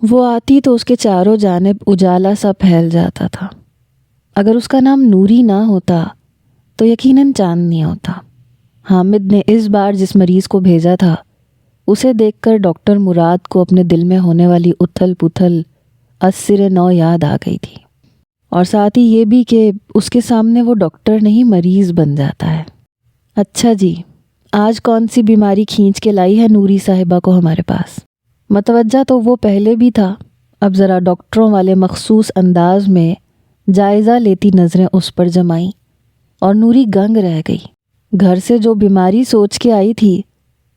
وہ آتی تو اس کے چاروں جانب اجالا سا پھیل جاتا تھا۔ اگر اس کا نام نوری نہ ہوتا تو یقیناً چاندنی ہوتا۔ حامد نے اس بار جس مریض کو بھیجا تھا اسے دیکھ کر ڈاکٹر مراد کو اپنے دل میں ہونے والی اتھل پتھل از سر نو یاد آ گئی تھی، اور ساتھ ہی یہ بھی کہ اس کے سامنے وہ ڈاکٹر نہیں مریض بن جاتا ہے۔ اچھا جی، آج کون سی بیماری کھینچ کے لائی ہے نوری صاحبہ کو ہمارے پاس؟ متوجہ تو وہ پہلے بھی تھا، اب ذرا ڈاکٹروں والے مخصوص انداز میں جائزہ لیتی نظریں اس پر جمائیں اور نوری گنگ رہ گئی۔ گھر سے جو بیماری سوچ کے آئی تھی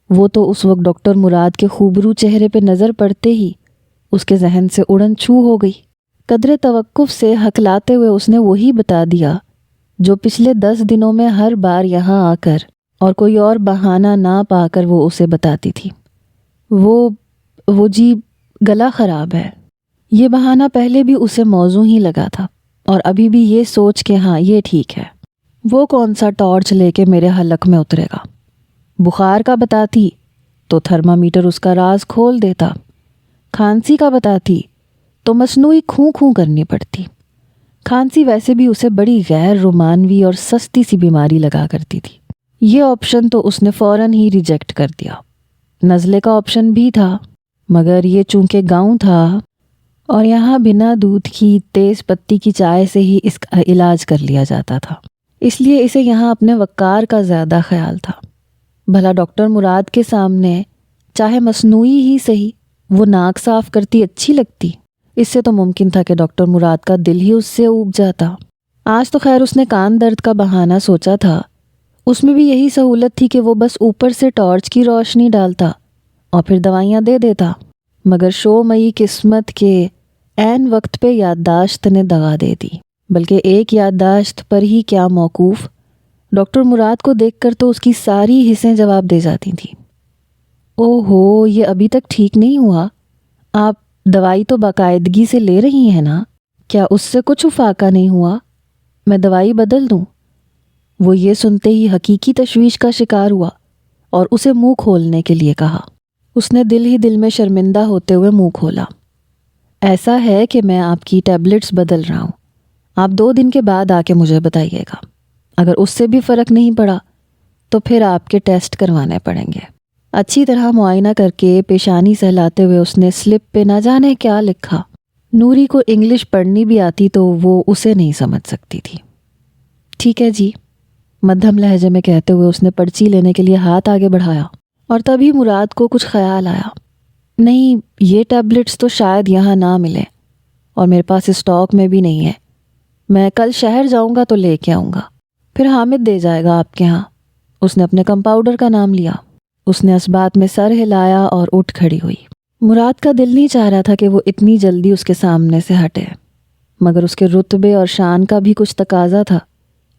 وہ تو اس وقت ڈاکٹر مراد کے خوبرو چہرے پہ نظر پڑتے ہی اس کے ذہن سے اڑن چھو ہو گئی۔ قدرے توقف سے ہکلاتے ہوئے اس نے وہی بتا دیا جو پچھلے 10 دنوں میں ہر بار یہاں آ کر اور کوئی اور بہانہ نہ پا کر وہ اسے بتاتی تھی۔ وہ جی گلا خراب ہے۔ یہ بہانہ پہلے بھی اسے موزوں ہی لگا تھا، اور ابھی بھی یہ سوچ کے ہاں یہ ٹھیک ہے، وہ کون سا ٹارچ لے کے میرے حلق میں اترے گا۔ بخار کا بتاتی تو تھرمامیٹر اس کا راز کھول دیتا، کھانسی کا بتاتی تو مصنوعی کھوں کرنی پڑتی۔ کھانسی ویسے بھی اسے بڑی غیر رومانوی اور سستی سی بیماری لگا کرتی تھی، یہ آپشن تو اس نے فوراً ہی ریجیکٹ کر دیا۔ نزلے کا آپشن بھی تھا، مگر یہ چونکہ گاؤں تھا اور یہاں بنا دودھ کی تیز پتی کی چائے سے ہی اس کا علاج کر لیا جاتا تھا، اس لیے اسے یہاں اپنے وقار کا زیادہ خیال تھا۔ بھلا ڈاکٹر مراد کے سامنے چاہے مصنوعی ہی صحیح وہ ناک صاف کرتی اچھی لگتی، اس سے تو ممکن تھا کہ ڈاکٹر مراد کا دل ہی اس سے اوب جاتا۔ آج تو خیر اس نے کان درد کا بہانہ سوچا تھا، اس میں بھی یہی سہولت تھی کہ وہ بس اوپر سے ٹارچ کی روشنی ڈالتا اور پھر دوائیاں دے دیتا، مگر شومئی قسمت کے عین وقت پہ یادداشت نے دغا دے دی، بلکہ ایک یادداشت پر ہی کیا موقوف، ڈاکٹر مراد کو دیکھ کر تو اس کی ساری حصیں جواب دے جاتی تھیں۔ او ہو، یہ ابھی تک ٹھیک نہیں ہوا؟ آپ دوائی تو باقاعدگی سے لے رہی ہیں نا؟ کیا اس سے کچھ افاقہ نہیں ہوا؟ میں دوائی بدل دوں؟ وہ یہ سنتے ہی حقیقی تشویش کا شکار ہوا اور اسے منہ کھولنے کے لیے کہا۔ اس نے دل ہی دل میں شرمندہ ہوتے ہوئے منہ کھولا۔ ایسا ہے کہ میں آپ کی ٹیبلٹس بدل رہا ہوں، آپ 2 دن کے بعد آ کے مجھے بتائیے گا۔ اگر اس سے بھی فرق نہیں پڑا تو پھر آپ کے ٹیسٹ کروانے پڑیں گے۔ اچھی طرح معائنہ کر کے پیشانی سہلاتے ہوئے اس نے سلپ پہ نہ جانے کیا لکھا۔ نوری کو انگلش پڑھنی بھی آتی تو وہ اسے نہیں سمجھ سکتی تھی۔ ٹھیک ہے جی، مدھم لہجے میں کہتے ہوئے اس نے پرچی لینے کے لیے ہاتھ آگے بڑھایا، اور تبھی مراد کو کچھ خیال آیا۔ نہیں، یہ ٹیبلٹس تو شاید یہاں نہ ملے، اور میرے پاس اسٹاک میں بھی نہیں ہے، میں کل شہر جاؤں گا تو لے کے آؤں گا، پھر حامد دے جائے گا آپ کے ہاں۔ اس نے اپنے کمپاؤڈر کا نام لیا۔ اس نے اس بات میں سر ہلایا اور اٹھ کھڑی ہوئی۔ مراد کا دل نہیں چاہ رہا تھا کہ وہ اتنی جلدی اس کے سامنے سے ہٹے، مگر اس کے رتبے اور شان کا بھی کچھ تقاضا تھا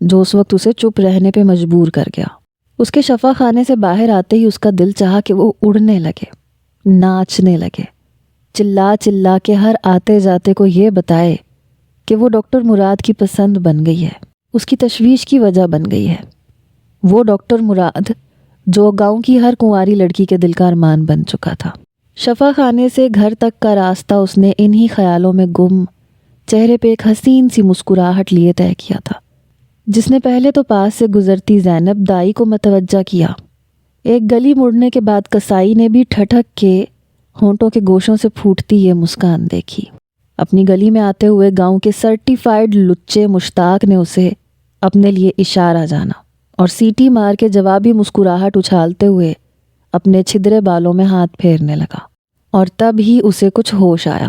جو اس وقت اسے چپ رہنے پہ مجبور کر گیا۔ اس کے شفا خانے سے باہر آتے ہی اس کا دل چاہا کہ وہ اڑنے لگے، ناچنے لگے، چلا چلا کے ہر آتے جاتے کو یہ بتائے کہ وہ ڈاکٹر مراد کی پسند بن گئی ہے، اس کی تشویش کی وجہ بن گئی ہے۔ وہ ڈاکٹر مراد جو گاؤں کی ہر کنواری لڑکی کے دل کا ارمان بن چکا تھا۔ شفا خانے سے گھر تک کا راستہ اس نے انہی خیالوں میں گم، چہرے پہ ایک حسین سی مسکراہٹ لیے طے کیا تھا، جس نے پہلے تو پاس سے گزرتی زینب دائی کو متوجہ کیا۔ ایک گلی مڑنے کے بعد کسائی نے بھی ٹھٹک کے ہونٹوں کے گوشوں سے پھوٹتی یہ مسکان دیکھی۔ اپنی گلی میں آتے ہوئے گاؤں کے سرٹیفائیڈ لچے مشتاق نے اسے اپنے لیے اشارہ جانا اور سیٹی مار کے جوابی مسکراہٹ اچھالتے ہوئے اپنے چھدرے بالوں میں ہاتھ پھیرنے لگا، اور تب ہی اسے کچھ ہوش آیا۔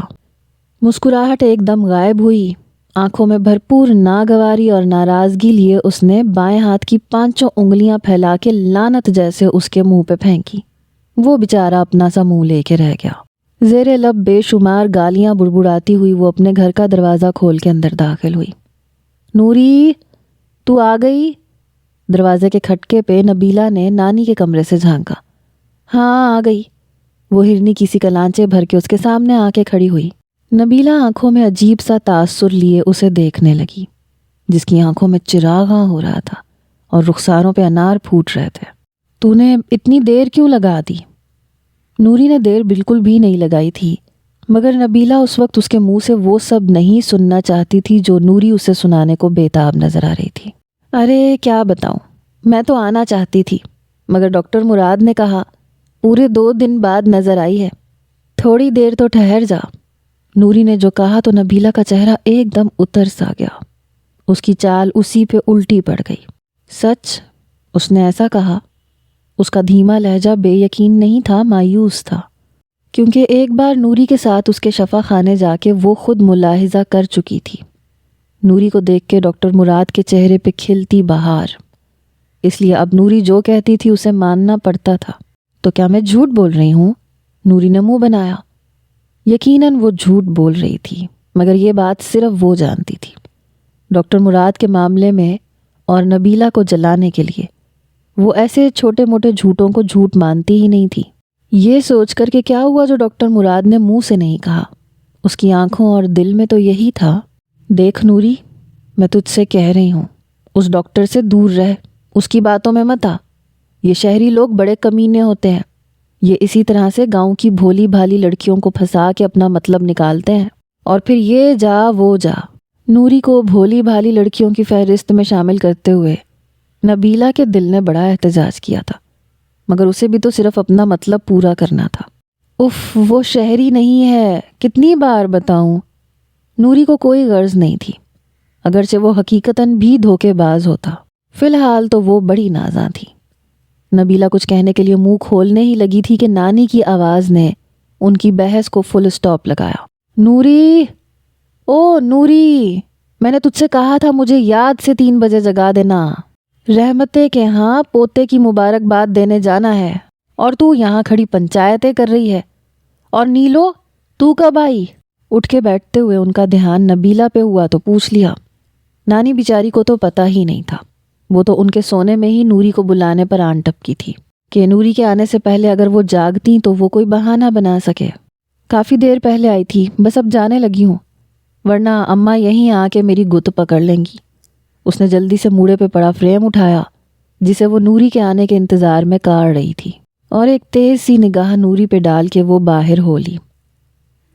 مسکراہٹ ایک دم غائب ہوئی۔ آنکھوں میں بھرپور ناگواری اور ناراضگی لیے اس نے بائیں ہاتھ کی 5 انگلیاں پھیلا کے لعنت جیسے اس کے منہ پہ پھینکی۔ وہ بیچارہ اپنا سا منہ لے کے رہ گیا۔ زیر لب بے شمار گالیاں بڑبڑاتی ہوئی وہ اپنے گھر کا دروازہ کھول کے اندر داخل ہوئی۔ نوری، تو آ گئی؟ دروازے کے کھٹکے پہ نبیلہ نے نانی کے کمرے سے جھانکا۔ ہاں آ گئی، وہ ہرنی کسی کلانچے بھر کے اس کے سامنے آ کے کھڑی ہوئی۔ نبیلہ آنکھوں میں عجیب سا تاثر لیے اسے دیکھنے لگی، جس کی آنکھوں میں چراغاں ہو رہا تھا اور رخساروں پہ انار پھوٹ رہے تھے۔ تو نے اتنی دیر کیوں لگا دی؟ نوری نے دیر بالکل بھی نہیں لگائی تھی، مگر نبیلہ اس وقت اس کے منہ سے وہ سب نہیں سننا چاہتی تھی جو نوری اسے سنانے کو بےتاب نظر آ رہی تھی۔ ارے کیا بتاؤں، میں تو آنا چاہتی تھی، مگر ڈاکٹر مراد نے کہا پورے 2 دن بعد نظر آئی ہے، تھوڑی دیر تو ٹھہر جا۔ نوری نے جو کہا تو نبیلہ کا چہرہ ایک دم اتر سا گیا، اس کی چال اسی پہ الٹی پڑ گئی۔ سچ؟ اس نے ایسا کہا؟ اس کا دھیما لہجہ بے یقین نہیں تھا، مایوس تھا، کیونکہ ایک بار نوری کے ساتھ اس کے شفا خانے جا کے وہ خود ملاحظہ کر چکی تھی۔ نوری کو دیکھ کے ڈاکٹر مراد کے چہرے پہ کھلتی بہار، اس لیے اب نوری جو کہتی تھی اسے ماننا پڑتا تھا۔ تو کیا میں جھوٹ بول رہی ہوں؟ نوری نے منہ بنایا۔ یقیناً وہ جھوٹ بول رہی تھی، مگر یہ بات صرف وہ جانتی تھی۔ ڈاکٹر مراد کے معاملے میں اور نبیلہ کو جلانے کے لیے وہ ایسے چھوٹے موٹے جھوٹوں کو جھوٹ مانتی ہی نہیں تھی۔ یہ سوچ کر کہ کیا ہوا جو ڈاکٹر مراد نے منہ سے نہیں کہا، اس کی آنکھوں اور دل میں تو یہی تھا۔ دیکھ نوری، میں تجھ سے کہہ رہی ہوں، اس ڈاکٹر سے دور رہ، اس کی باتوں میں مت آ۔ یہ شہری لوگ بڑے کمینے ہوتے ہیں، یہ اسی طرح سے گاؤں کی بھولی بھالی لڑکیوں کو پھنسا کے اپنا مطلب نکالتے ہیں، اور پھر یہ جا وہ جا۔ نوری کو بھولی بھالی لڑکیوں کی فہرست میں شامل کرتے ہوئے نبیلہ کے دل نے بڑا احتجاج کیا تھا، مگر اسے بھی تو صرف اپنا مطلب پورا کرنا تھا۔ اف، وہ شہری نہیں ہے، کتنی بار بتاؤں؟ نوری کو کوئی غرض نہیں تھی، اگرچہ وہ حقیقتاً بھی دھوکے باز ہوتا۔ فی الحال تو وہ بڑی نازاں تھی۔ نبیلہ کچھ کہنے کے لیے منہ کھولنے ہی لگی تھی کہ نانی کی آواز نے ان کی بحث کو فل اسٹاپ لگایا۔ نوری، او نوری، میں نے تجھ سے کہا تھا مجھے یاد سے 3 بجے جگا دینا، رحمتے کے ہاں پوتے کی مبارکباد دینے جانا ہے، اور تو یہاں کھڑی پنچایتیں کر رہی ہے۔ اور نیلو، تو کب آئی؟ اٹھ کے بیٹھتے ہوئے ان کا دھیان نبیلہ پہ ہوا تو پوچھ لیا۔ نانی بیچاری کو تو پتہ ہی نہیں تھا، وہ تو ان کے سونے میں ہی نوری کو بلانے پر آن ٹپکی تھی کہ نوری کے آنے سے پہلے اگر وہ جاگتی تو وہ کوئی بہانہ بنا سکے۔ کافی دیر پہلے آئی تھی، بس اب جانے لگی ہوں، ورنہ اماں یہیں آ کے میری گت پکڑ لیں گی۔ اس نے جلدی سے موڑے پہ پڑا فریم اٹھایا جسے وہ نوری کے آنے کے انتظار میں کاڑ رہی تھی، اور ایک تیز سی نگاہ نوری پہ ڈال کے وہ باہر ہو لی۔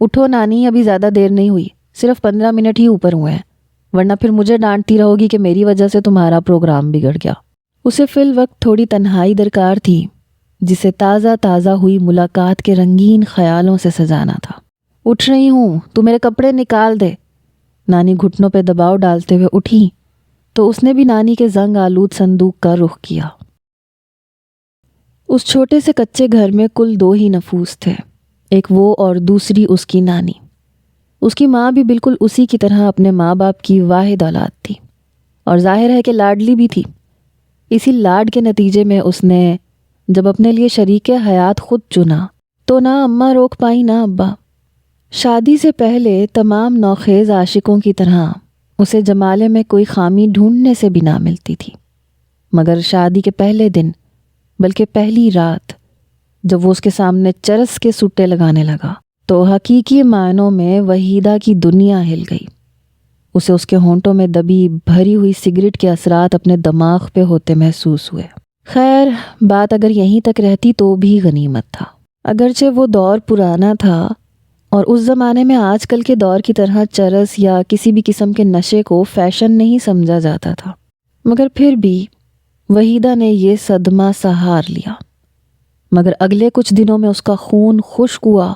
اٹھو نانی، ابھی زیادہ دیر نہیں ہوئی، صرف 15 منٹ ہی اوپر ہوئے ہیں، ورنہ پھر مجھے ڈانٹتی رہو گی کہ میری وجہ سے تمہارا پروگرام بگڑ گیا۔ اسے فی الوقت تھوڑی تنہائی درکار تھی جسے تازہ تازہ ہوئی ملاقات کے رنگین خیالوں سے سجانا تھا۔ اٹھ رہی ہوں، تو میرے کپڑے نکال دے۔ نانی گھٹنوں پہ دباؤ ڈالتے ہوئے اٹھی تو اس نے بھی نانی کے زنگ آلود صندوق کا رخ کیا۔ اس چھوٹے سے کچے گھر میں کل 2 ہی نفوس تھے، ایک وہ اور دوسری اس کی نانی۔ اس کی ماں بھی بالکل اسی کی طرح اپنے ماں باپ کی واحد اولاد تھی، اور ظاہر ہے کہ لاڈلی بھی تھی۔ اسی لاڈ کے نتیجے میں اس نے جب اپنے لیے شریک حیات خود چنا تو نہ اماں روک پائی نہ ابا۔ شادی سے پہلے تمام نوخیز عاشقوں کی طرح اسے جمالے میں کوئی خامی ڈھونڈنے سے بھی نہ ملتی تھی، مگر شادی کے پہلے دن، بلکہ پہلی رات، جب وہ اس کے سامنے چرس کے سٹے لگانے لگا تو حقیقی معنوں میں وحیدہ کی دنیا ہل گئی۔ اسے اس کے ہونٹوں میں دبی بھری ہوئی سگریٹ کے اثرات اپنے دماغ پہ ہوتے محسوس ہوئے۔ خیر، بات اگر یہیں تک رہتی تو بھی غنیمت تھا، اگرچہ وہ دور پرانا تھا اور اس زمانے میں آج کل کے دور کی طرح چرس یا کسی بھی قسم کے نشے کو فیشن نہیں سمجھا جاتا تھا، مگر پھر بھی وحیدہ نے یہ صدمہ سہار لیا۔ مگر اگلے کچھ دنوں میں اس کا خون خشک ہوا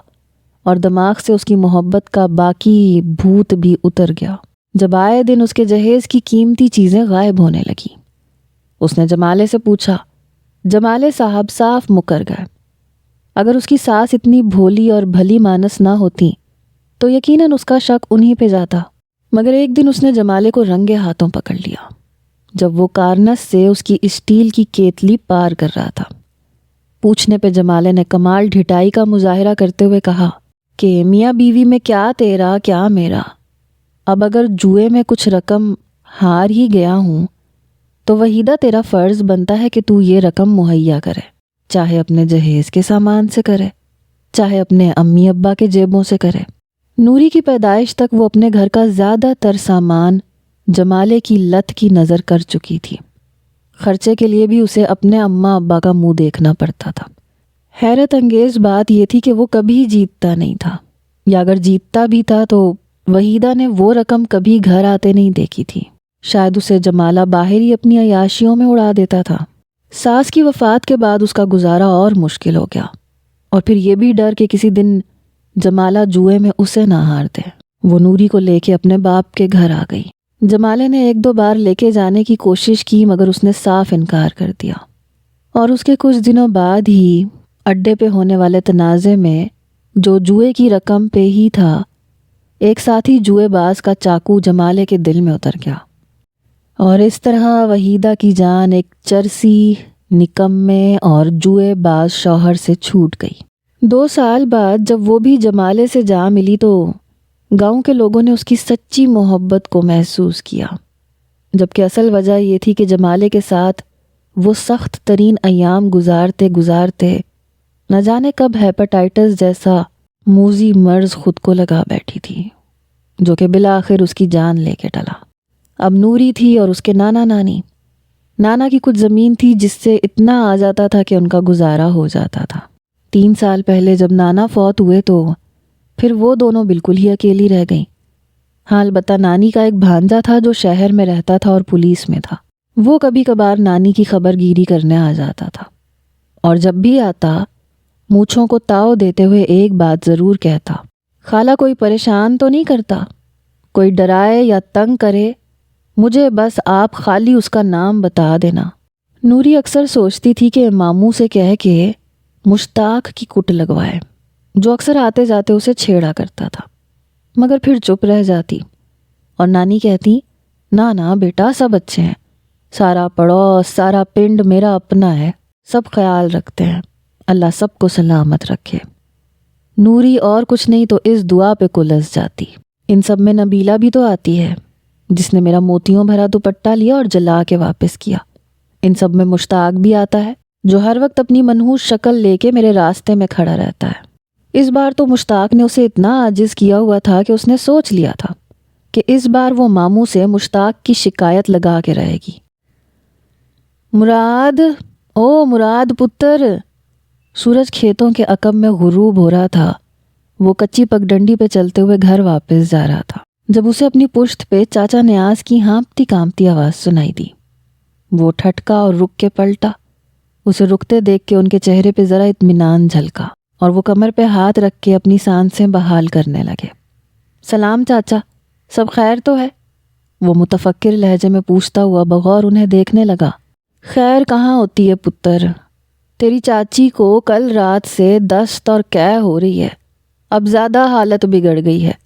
اور دماغ سے اس کی محبت کا باقی بھوت بھی اتر گیا، جب آئے دن اس کے جہیز کی قیمتی چیزیں غائب ہونے لگیں۔ اس نے جمالے سے پوچھا، جمالے صاحب صاف مکر گئے۔ اگر اس کی ساس اتنی بھولی اور بھلی مانس نہ ہوتی تو یقیناً اس کا شک انہی پہ جاتا، مگر ایک دن اس نے جمالے کو رنگے ہاتھوں پکڑ لیا جب وہ کارنس سے اس کی اسٹیل کی کیتلی پار کر رہا تھا۔ پوچھنے پہ جمالے نے کمال ڈھٹائی کا مظاہرہ کرتے ہوئے کہا کہ میاں بیوی میں کیا تیرا کیا میرا، اب اگر جوئے میں کچھ رقم ہار ہی گیا ہوں تو وحیدہ تیرا فرض بنتا ہے کہ تو یہ رقم مہیا کرے، چاہے اپنے جہیز کے سامان سے کرے، چاہے اپنے امی ابا کے جیبوں سے کرے۔ نوری کی پیدائش تک وہ اپنے گھر کا زیادہ تر سامان جمالے کی لت کی نظر کر چکی تھی، خرچے کے لیے بھی اسے اپنے اماں ابا کا منہ دیکھنا پڑتا تھا۔ حیرت انگیز بات یہ تھی کہ وہ کبھی جیتتا نہیں تھا، یا اگر جیتتا بھی تھا تو وحیدہ نے وہ رقم کبھی گھر آتے نہیں دیکھی تھی۔ شاید اسے جمالہ باہر ہی اپنی عیاشیوں میں اڑا دیتا تھا۔ ساس کی وفات کے بعد اس کا گزارا اور مشکل ہو گیا، اور پھر یہ بھی ڈر کہ کسی دن جمالہ جوئے میں اسے نہ ہار دے۔ وہ نوری کو لے کے اپنے باپ کے گھر آ گئی۔ جمالے نے 1-2 بار لے کے جانے کی کوشش کی مگر اس نے صاف انکار کر دیا، اور اس کے کچھ دنوں بعد ہی اڈے پہ ہونے والے تنازع میں جو جوئے کی رقم پہ ہی تھا، ایک ساتھی جوئے باز کا چاقو جمالے کے دل میں اتر گیا، اور اس طرح وحیدہ کی جان ایک چرسی، نکمے اور جوئے باز شوہر سے چھوٹ گئی۔ 2 سال بعد جب وہ بھی جمالے سے جا ملی تو گاؤں کے لوگوں نے اس کی سچی محبت کو محسوس کیا، جبکہ اصل وجہ یہ تھی کہ جمالے کے ساتھ وہ سخت ترین ایام گزارتے نہ جانے کب ہیپاٹائٹس جیسا موذی مرض خود کو لگا بیٹھی تھی، جو کہ بالآخر اس کی جان لے کے ٹلا۔ اب نوری تھی اور اس کے نانا کی کچھ زمین تھی جس سے اتنا آ جاتا تھا کہ ان کا گزارا ہو جاتا تھا۔ 3 سال پہلے جب نانا فوت ہوئے تو پھر وہ دونوں بالکل ہی اکیلی رہ گئیں۔ ہاں، البتہ نانی کا ایک بھانجا تھا جو شہر میں رہتا تھا اور پولیس میں تھا۔ وہ کبھی کبھار نانی کی خبر گیری کرنے آ جاتا تھا، اور جب بھی آتا مونچھوں کو تاؤ دیتے ہوئے ایک بات ضرور کہتا: خالہ کوئی پریشان تو نہیں کرتا؟ کوئی ڈرائے یا تنگ کرے مجھے بس آپ خالی اس کا نام بتا دینا۔ نوری اکثر سوچتی تھی کہ ماموں سے کہہ کے مشتاق کی کٹ لگوائے، جو اکثر آتے جاتے اسے چھیڑا کرتا تھا، مگر پھر چپ رہ جاتی، اور نانی کہتی: نا بیٹا، سب اچھے ہیں، سارا پڑوس، سارا پنڈ میرا اپنا ہے، سب خیال رکھتے ہیں، اللہ سب کو سلامت رکھے۔ نوری اور کچھ نہیں تو اس دعا پہ کلس جاتی۔ ان سب میں نبیلہ بھی تو آتی ہے، جس نے میرا موتیوں بھرا دوپٹہ لیا اور جلا کے واپس کیا۔ ان سب میں مشتاق بھی آتا ہے، جو ہر وقت اپنی منحوس شکل لے کے میرے راستے میں کھڑا رہتا ہے۔ اس بار تو مشتاق نے اسے اتنا عاجز کیا ہوا تھا کہ اس نے سوچ لیا تھا کہ اس بار وہ ماموں سے مشتاق کی شکایت لگا کے رہے گی۔ مراد پتر! سورج کھیتوں کے عقب میں غروب ہو رہا تھا۔ وہ کچی پگڈنڈی پہ چلتے ہوئے گھر واپس جا رہا تھا جب اسے اپنی پشت پہ چاچا نیاز کی ہانپتی کانپتی آواز سنائی دی۔ وہ ٹھٹکا اور رک کے پلٹا۔ اسے رکتے دیکھ کے ان کے چہرے پہ ذرا اطمینان جھلکا، اور وہ کمر پہ ہاتھ رکھ کے اپنی سانسیں بحال کرنے لگے۔ سلام چاچا، سب خیر تو ہے؟ وہ متفکر لہجے میں پوچھتا ہوا بغور انہیں دیکھنے لگا۔ خیر کہاں ہوتی ہے پتر، تیری چاچی کو کل رات سے دست اور قے ہو رہی ہے، اب زیادہ حالت بگڑ گئی ہے۔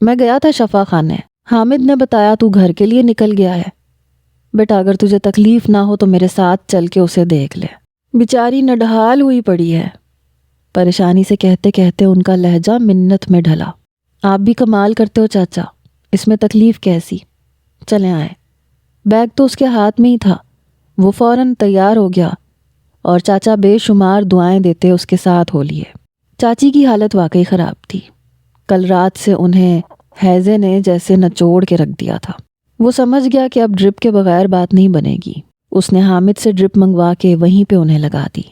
میں گیا تھا شفا خانے، حامد نے بتایا تو گھر کے لیے نکل گیا ہے۔ بیٹا اگر تجھے تکلیف نہ ہو تو میرے ساتھ چل کے اسے دیکھ لے، بیچاری نڈھال ہوئی پڑی ہے۔ پریشانی سے کہتے کہتے ان کا لہجہ منت میں ڈھلا۔ آپ بھی کمال کرتے ہو چاچا، اس میں تکلیف کیسی؟ چلیں آئے۔ بیگ تو اس کے ہاتھ میں ہی تھا۔ وہ فوراً تیار ہو گیا اور چاچا بے شمار دعائیں دیتے اس کے ساتھ ہو لیے۔ چاچی کی حالت واقعی خراب تھی۔ کل رات سے انہیں ہیضے نے جیسے نچوڑ کے رکھ دیا تھا۔ وہ سمجھ گیا کہ اب ڈرپ کے بغیر بات نہیں بنے گی۔ اس نے حامد سے ڈرپ منگوا کے وہیں پہ انہیں لگا دی۔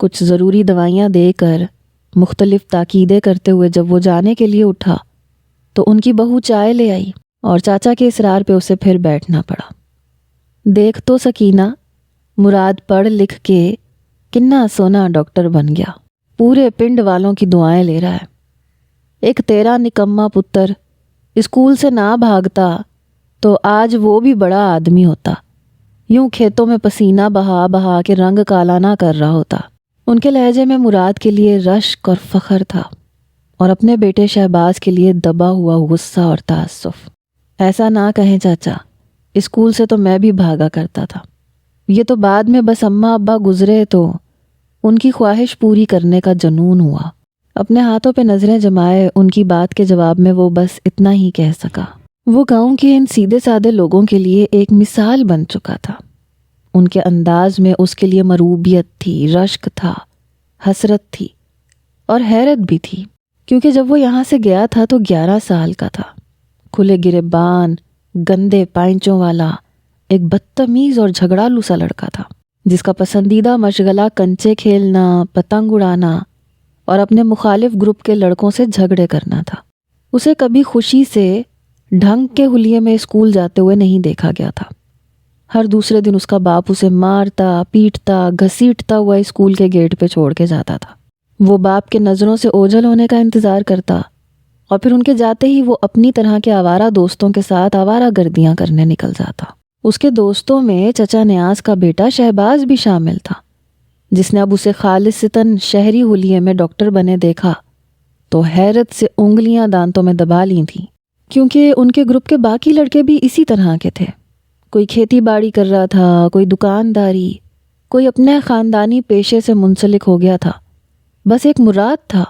کچھ ضروری دوائیاں دے کر مختلف تاکیدیں کرتے ہوئے جب وہ جانے کے لیے اٹھا تو ان کی بہو چائے لے آئی، اور چاچا کے اصرار پہ اسے پھر بیٹھنا پڑا۔ دیکھ تو سکینہ، مراد پڑھ لکھ کے کنا سونا ڈاکٹر بن گیا، پورے پنڈ والوں کی دعائیں لے رہا ہے۔ ایک تیرا نکما پتر اسکول سے نہ بھاگتا تو آج وہ بھی بڑا آدمی ہوتا، یوں کھیتوں میں پسینہ بہا بہا کے رنگ کالا نہ کر رہا ہوتا۔ ان کے لہجے میں مراد کے لیے رشک اور فخر تھا، اور اپنے بیٹے شہباز کے لیے دبا ہوا غصہ اور تعصف۔ ایسا نہ کہیں چاچا، اسکول سے تو میں بھی بھاگا کرتا تھا، یہ تو بعد میں بس اماں ابا گزرے تو ان کی خواہش پوری کرنے کا جنون ہوا۔ اپنے ہاتھوں پہ نظریں جمائے ان کی بات کے جواب میں وہ بس اتنا ہی کہہ سکا۔ وہ گاؤں کے ان سیدھے سادے لوگوں کے لیے ایک مثال بن چکا تھا۔ ان کے انداز میں اس کے لیے مروبیت تھی، رشک تھا، حسرت تھی، اور حیرت بھی تھی، کیونکہ جب وہ یہاں سے گیا تھا تو 11 سال کا تھا۔ کھلے گریبان، گندے پائنچوں والا ایک بدتمیز اور جھگڑالو سا لڑکا تھا، جس کا پسندیدہ مشغلہ کنچے کھیلنا، پتنگ اڑانا اور اپنے مخالف گروپ کے لڑکوں سے جھگڑے کرنا تھا۔ اسے کبھی خوشی سے ڈھنگ کے حلیے میں اسکول جاتے ہوئے نہیں دیکھا گیا تھا۔ ہر دوسرے دن اس کا باپ اسے مارتا، پیٹتا، گھسیٹتا ہوا اسکول کے گیٹ پہ چھوڑ کے جاتا تھا۔ وہ باپ کے نظروں سے اوجھل ہونے کا انتظار کرتا اور پھر ان کے جاتے ہی وہ اپنی طرح کے آوارہ دوستوں کے ساتھ آوارہ گردیاں کرنے نکل جاتا۔ اس کے دوستوں میں چچا نیاز کا بیٹا شہباز بھی شامل تھا، جس نے اب اسے خالصتاً شہری حلیے میں ڈاکٹر بنے دیکھا تو حیرت سے انگلیاں دانتوں میں دبا لی تھیں، کیونکہ ان کے گروپ کے باقی لڑکے بھی اسی طرح کے تھے۔ کوئی کھیتی باڑی کر رہا تھا، کوئی دکانداری، کوئی اپنے خاندانی پیشے سے منسلک ہو گیا تھا۔ بس ایک مراد تھا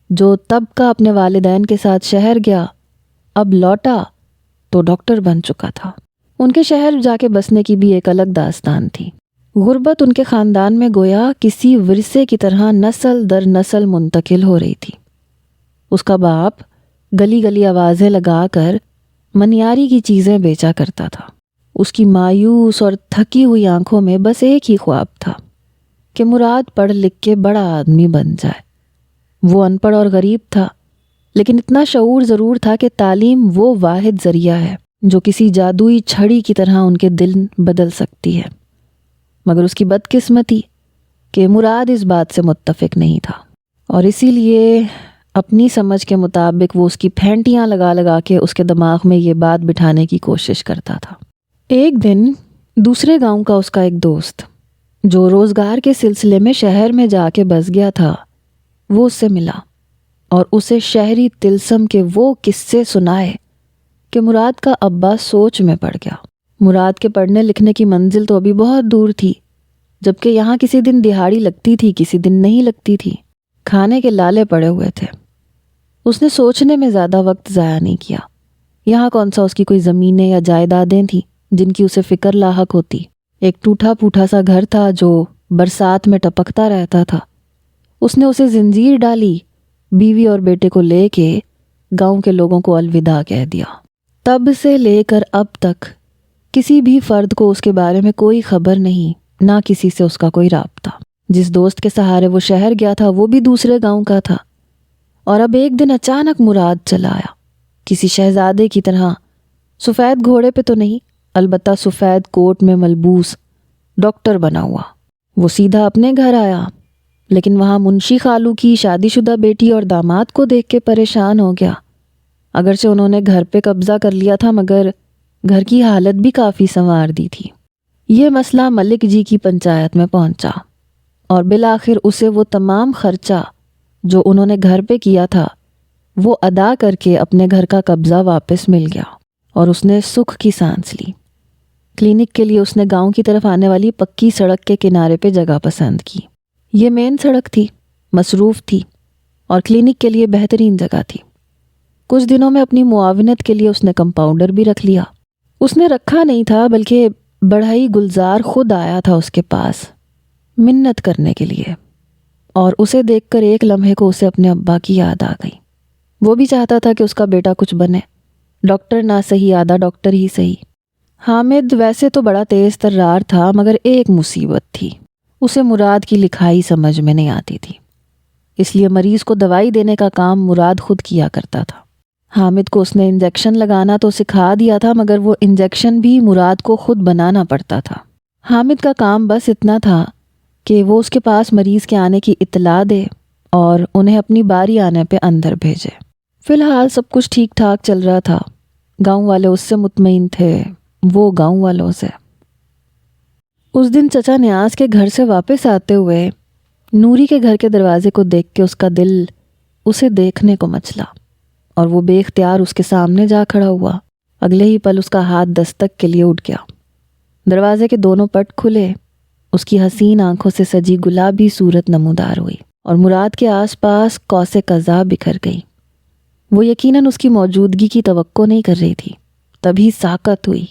جو تب کا اپنے والدین کے ساتھ شہر گیا، اب لوٹا تو ڈاکٹر بن چکا تھا۔ ان کے شہر جا کے بسنے کی بھی ایک الگ داستان تھی۔ غربت ان کے خاندان میں گویا کسی ورثے کی طرح نسل در نسل منتقل ہو رہی تھی۔ اس کا باپ گلی گلی آوازیں لگا کر منیاری کی چیزیں بیچا کرتا تھا۔ اس کی مایوس اور تھکی ہوئی آنکھوں میں بس ایک ہی خواب تھا کہ مراد پڑھ لکھ کے بڑا آدمی بن جائے۔ وہ ان پڑھ اور غریب تھا، لیکن اتنا شعور ضرور تھا کہ تعلیم وہ واحد ذریعہ ہے جو کسی جادوئی چھڑی کی طرح ان کے دل بدل سکتی ہے۔ مگر اس کی بدقسمتی کہ مراد اس بات سے متفق نہیں تھا، اور اسی لیے اپنی سمجھ کے مطابق وہ اس کی پھینٹیاں لگا لگا کے اس کے دماغ میں یہ بات بٹھانے کی کوشش کرتا تھا۔ ایک دن دوسرے گاؤں کا اس کا ایک دوست جو روزگار کے سلسلے میں شہر میں جا کے بس گیا تھا، وہ اس سے ملا اور اسے شہری طلسم کے وہ قصے سنائے کہ مراد کا ابا سوچ میں پڑ گیا۔ مراد کے پڑھنے لکھنے کی منزل تو ابھی بہت دور تھی، جبکہ یہاں کسی دن دہاڑی لگتی تھی، کسی دن نہیں لگتی تھی۔ کھانے کے لالے پڑے ہوئے تھے۔ اس نے سوچنے میں زیادہ وقت ضائع نہیں کیا۔ یہاں کون سا اس کی کوئی زمینیں یا جائیدادیں تھیں جن کی اسے فکر لاحق ہوتی۔ ایک ٹوٹا پھوٹا سا گھر تھا جو برسات میں ٹپکتا رہتا تھا۔ اس نے اسے زنجیر ڈالی، بیوی اور بیٹے کو لے کے گاؤں کے لوگوں کو الوداع کہہ دیا۔ تب سے لے کر اب تک کسی بھی فرد کو اس کے بارے میں کوئی خبر نہیں، نہ کسی سے اس کا کوئی رابطہ۔ جس دوست کے سہارے وہ شہر گیا تھا وہ بھی دوسرے گاؤں کا تھا، اور اب ایک دن اچانک مراد چلا آیا، کسی شہزادے کی طرح، سفید گھوڑے پہ تو نہیں، البتہ سفید کوٹ میں ملبوس، ڈاکٹر بنا ہوا۔ وہ سیدھا اپنے گھر آیا، لیکن وہاں منشی خالو کی شادی شدہ بیٹی اور داماد کو دیکھ کے پریشان ہو گیا۔ اگرچہ انہوں نے گھر پہ قبضہ کر لیا تھا، مگر گھر کی حالت بھی کافی سنوار دی تھی۔ یہ مسئلہ ملک جی کی پنچایت میں پہنچا، اور بالآخر اسے وہ تمام خرچہ جو انہوں نے گھر پہ کیا تھا وہ ادا کر کے اپنے گھر کا قبضہ واپس مل گیا، اور اس نے سکھ کی سانس لی۔ کلینک کے لیے اس نے گاؤں کی طرف آنے والی پکی سڑک کے کنارے پہ جگہ پسند کی۔ یہ مین سڑک تھی، مصروف تھی، اور کلینک کے لیے بہترین جگہ تھی۔ کچھ دنوں میں اپنی معاونت کے لیے اس نے کمپاؤنڈر بھی رکھ لیا۔ اس نے رکھا نہیں تھا، بلکہ بڑھئی گلزار خود آیا تھا اس کے پاس منت کرنے کے لیے، اور اسے دیکھ کر ایک لمحے کو اسے اپنے ابا کی یاد آ گئی۔ وہ بھی چاہتا تھا کہ اس کا بیٹا کچھ بنے، ڈاکٹر نہ صحیح، آدھا ڈاکٹر ہی صحیح۔ حامد ویسے تو بڑا تیز ترار تھا، مگر ایک مصیبت تھی، اسے مراد کی لکھائی سمجھ میں نہیں آتی تھی، اس لیے مریض کو دوائی دینے کا کام مراد خود کیا کرتا تھا۔ حامد کو اس نے انجیکشن لگانا تو سکھا دیا تھا، مگر وہ انجیکشن بھی مراد کو خود بنانا پڑتا تھا۔ حامد کا کام بس اتنا تھا کہ وہ اس کے پاس مریض کے آنے کی اطلاع دے اور انہیں اپنی باری آنے پہ اندر بھیجے۔ فی الحال سب کچھ ٹھیک ٹھاک چل رہا تھا، گاؤں والے اس سے مطمئن تھے، وہ گاؤں والوں سے۔ اس دن چچا نیاز کے گھر سے واپس آتے ہوئے نوری کے گھر کے دروازے کو دیکھ کے اس کا دل اسے دیکھنے کو مچلا، اور وہ بے اختیار اس کے سامنے جا کھڑا ہوا۔ اگلے ہی پل اس کا ہاتھ دستک کے لیے اٹھ گیا۔ دروازے کے دونوں پٹ کھلے، اس کی حسین آنکھوں سے سجی گلابی صورت نمودار ہوئی، اور مراد کے آس پاس قوس قزح بکھر گئی۔ وہ یقیناً اس کی موجودگی کی توقع نہیں کر رہی تھی، تبھی ساکت ہوئی،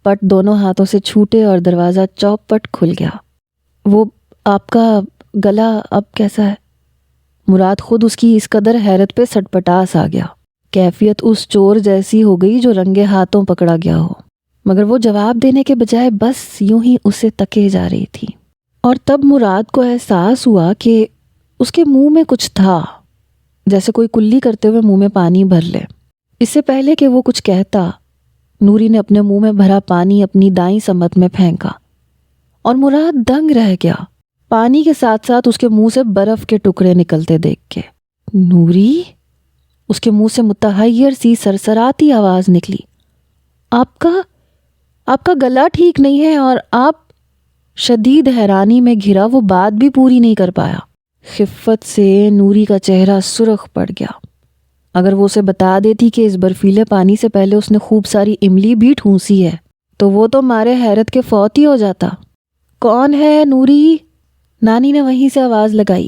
پٹ دونوں ہاتھوں سے چھوٹے اور دروازہ چوپٹ کھل گیا۔ وہ آپ کا گلا اب کیسا ہے؟ مراد خود اس کی اس قدر حیرت پہ سٹپٹاس آ گیا۔ کیفیت اس چور جیسی ہو گئی جو رنگے ہاتھوں پکڑا گیا ہو، مگر وہ جواب دینے کے بجائے بس یوں ہی اسے تکے جا رہی تھی۔ اور تب مراد کو احساس ہوا کہ اس کے منہ میں کچھ تھا، جیسے کوئی کلی کرتے ہوئے منہ میں پانی بھر لے۔ اس سے پہلے کہ وہ کچھ کہتا، نوری نے اپنے منہ میں بھرا پانی اپنی دائیں سمت میں پھینکا اور مراد دنگ رہ گیا، پانی کے ساتھ ساتھ اس کے منہ سے برف کے ٹکڑے نکلتے دیکھ کے۔ نوری؟ اس کے منہ سے متحیر سی سرسراتی آواز نکلی، آپ کا گلا ٹھیک نہیں ہے اور آپ… شدید حیرانی میں گھرا وہ بات بھی پوری نہیں کر پایا۔ خفت سے نوری کا چہرہ سرخ پڑ گیا۔ اگر وہ اسے بتا دیتی کہ اس برفیلے پانی سے پہلے اس نے خوب ساری املی بھی ٹھونسی ہے تو وہ تو مارے حیرت کے فوت ہی ہو جاتا۔ کون ہے نوری؟ نانی نے وہیں سے آواز لگائی۔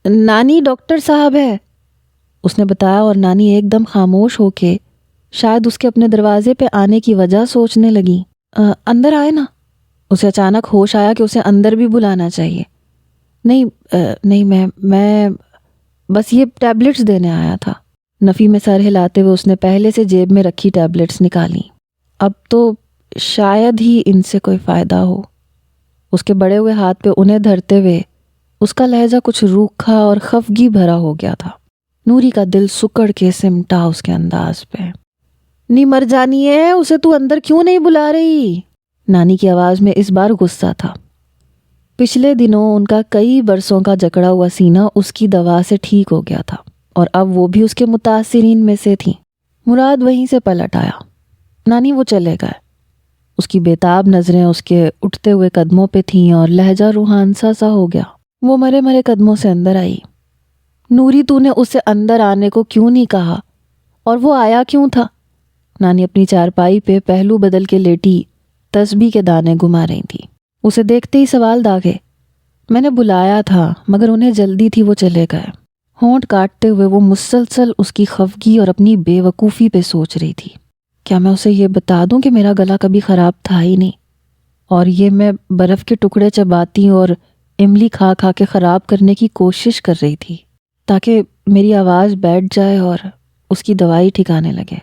نانی ڈاکٹر صاحب ہے، اس نے بتایا، اور نانی ایک دم خاموش ہو کے شاید اس کے اپنے دروازے پہ آنے کی وجہ سوچنے لگی۔ اندر آئے نا۔ اسے اچانک ہوش آیا کہ اسے اندر بھی بلانا چاہیے۔ نہیں میں بس یہ ٹیبلٹس دینے آیا تھا۔ نفی میں سر ہلاتے ہوئے اس نے پہلے سے جیب میں رکھی ٹیبلٹس نکالی۔ اب تو شاید ہی ان سے کوئی فائدہ ہو۔ اس کے بڑے ہوئے ہاتھ پہ انہیں دھرتے ہوئے اس کا لہجہ کچھ روکھا اور خفگی بھرا ہو گیا تھا۔ نوری کا دل سکڑ کے سمٹا اس کے انداز پہ۔ نہیں مر جانی ہے، اسے تو اندر کیوں نہیں بلا رہی؟ نانی کی آواز میں اس بار غصہ تھا۔ پچھلے دنوں ان کا کئی برسوں کا جکڑا ہوا سینہ اس کی دوا سے ٹھیک ہو گیا تھا اور اب وہ بھی اس کے متاثرین میں سے تھی۔ مراد وہیں سے پلٹ آیا۔ نانی وہ چلے گئے۔ اس کی بیتاب نظریں اس کے اٹھتے ہوئے قدموں پہ تھیں اور لہجہ روحانسا سا ہو گیا۔ وہ مرے مرے قدموں سے اندر آئی۔ نوری تو نے اسے اندر آنے کو کیوں نہیں کہا اور وہ آیا کیوں تھا؟ نانی اپنی چارپائی پہ پہلو بدل کے لیٹی تسبیح کے دانے گما رہی تھی۔ اسے دیکھتے ہی سوال داغے۔ میں نے بلایا تھا مگر انہیں جلدی تھی، وہ چلے گئے۔ ہونٹ کاٹتے ہوئے وہ مسلسل اس کی خفگی اور اپنی بے وقوفی پہ سوچ رہی تھی۔ کیا میں اسے یہ بتا دوں کہ میرا گلا کبھی خراب تھا ہی نہیں اور یہ میں برف کے ٹکڑے چباتی اور املی کھا کھا کے خراب کرنے کی کوشش کر رہی تھی تاکہ میری آواز بیٹھ جائے اور اس کی دوائی ٹھکانے لگے؟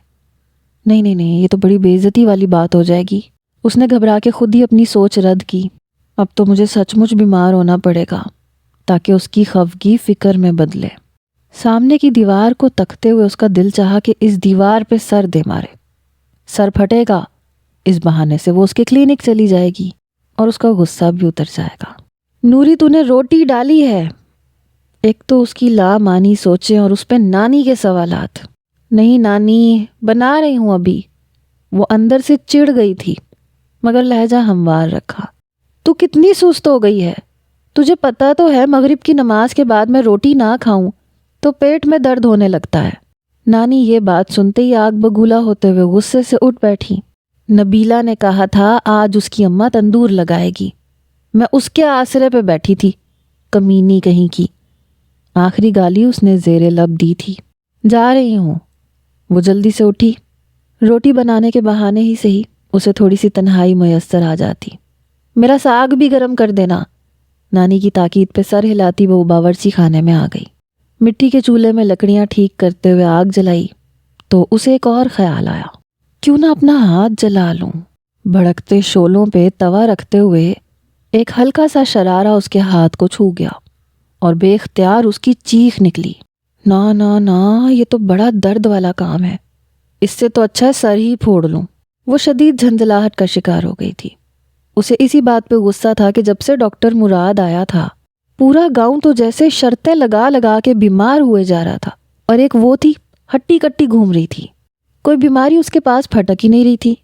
نہیں، یہ تو بڑی بے عزتی والی بات ہو جائے گی۔ اس نے گھبرا کے خود ہی اپنی سوچ رد کی۔ اب تو مجھے سچ مچ بیمار ہونا پڑے گا تاکہ اس کی خفگی فکر میں بدلے۔ سامنے کی دیوار کو تکتے ہوئے اس کا دل چاہا کہ اس دیوار پہ سر دے مارے۔ سر پھٹے گا، اس بہانے سے وہ اس کے کلینک چلی جائے گی اور اس کا غصہ بھی اتر جائے گا۔ نوری تو نے روٹی ڈالی ہے۔ ایک تو اس کی لامعنی سوچیں اور اس پہ نانی کے سوالات۔ نہیں نانی، بنا رہی ہوں ابھی۔ وہ اندر سے چڑ گئی تھی مگر لہجہ ہموار رکھا۔ تو کتنی سست ہو گئی ہے؟ تجھے پتہ تو ہے مغرب کی نماز کے بعد میں روٹی نہ کھاؤں تو پیٹ میں درد ہونے لگتا ہے۔ نانی یہ بات سنتے ہی آگ بگولا ہوتے ہوئے غصے سے اٹھ بیٹھی۔ نبیلہ نے کہا تھا آج اس کی اماں تندور لگائے گی، میں اس کے آسرے پہ بیٹھی تھی، کمینی کہیں کی۔ آخری گالی اس نے زیر لب دی تھی۔ جا رہی ہوں۔ وہ جلدی سے اٹھی۔ روٹی بنانے کے بہانے ہی صحیح اسے تھوڑی سی تنہائی میسر آ جاتی۔ میرا ساگ بھی گرم کر دینا۔ نانی کی تاکید پہ سر ہلاتی وہ باورچی خانے میں آ گئی۔ مٹی کے چولہے میں لکڑیاں ٹھیک کرتے ہوئے آگ جلائی تو اسے ایک اور خیال آیا، کیوں نہ اپنا ہاتھ جلا لوں۔ بھڑکتے شعلوں پہ توا رکھتے ہوئے ایک ہلکا سا شرارہ اس کے ہاتھ کو چھو گیا اور بے اختیار اس کی چیخ نکلی۔ نا، یہ تو بڑا درد والا کام ہے، اس سے تو اچھا ہے سر ہی پھوڑ لوں۔ وہ شدید جھنجھلاہٹ کا شکار ہو گئی تھی۔ اسے اسی بات پہ غصہ تھا کہ جب سے ڈاکٹر مراد آیا تھا پورا گاؤں تو جیسے شرطیں لگا لگا کے بیمار ہوئے جا رہا تھا اور ایک وہ تھی ہٹی کٹی گھوم رہی تھی، کوئی بیماری اس کے پاس پھٹک ہی نہیں رہی تھی۔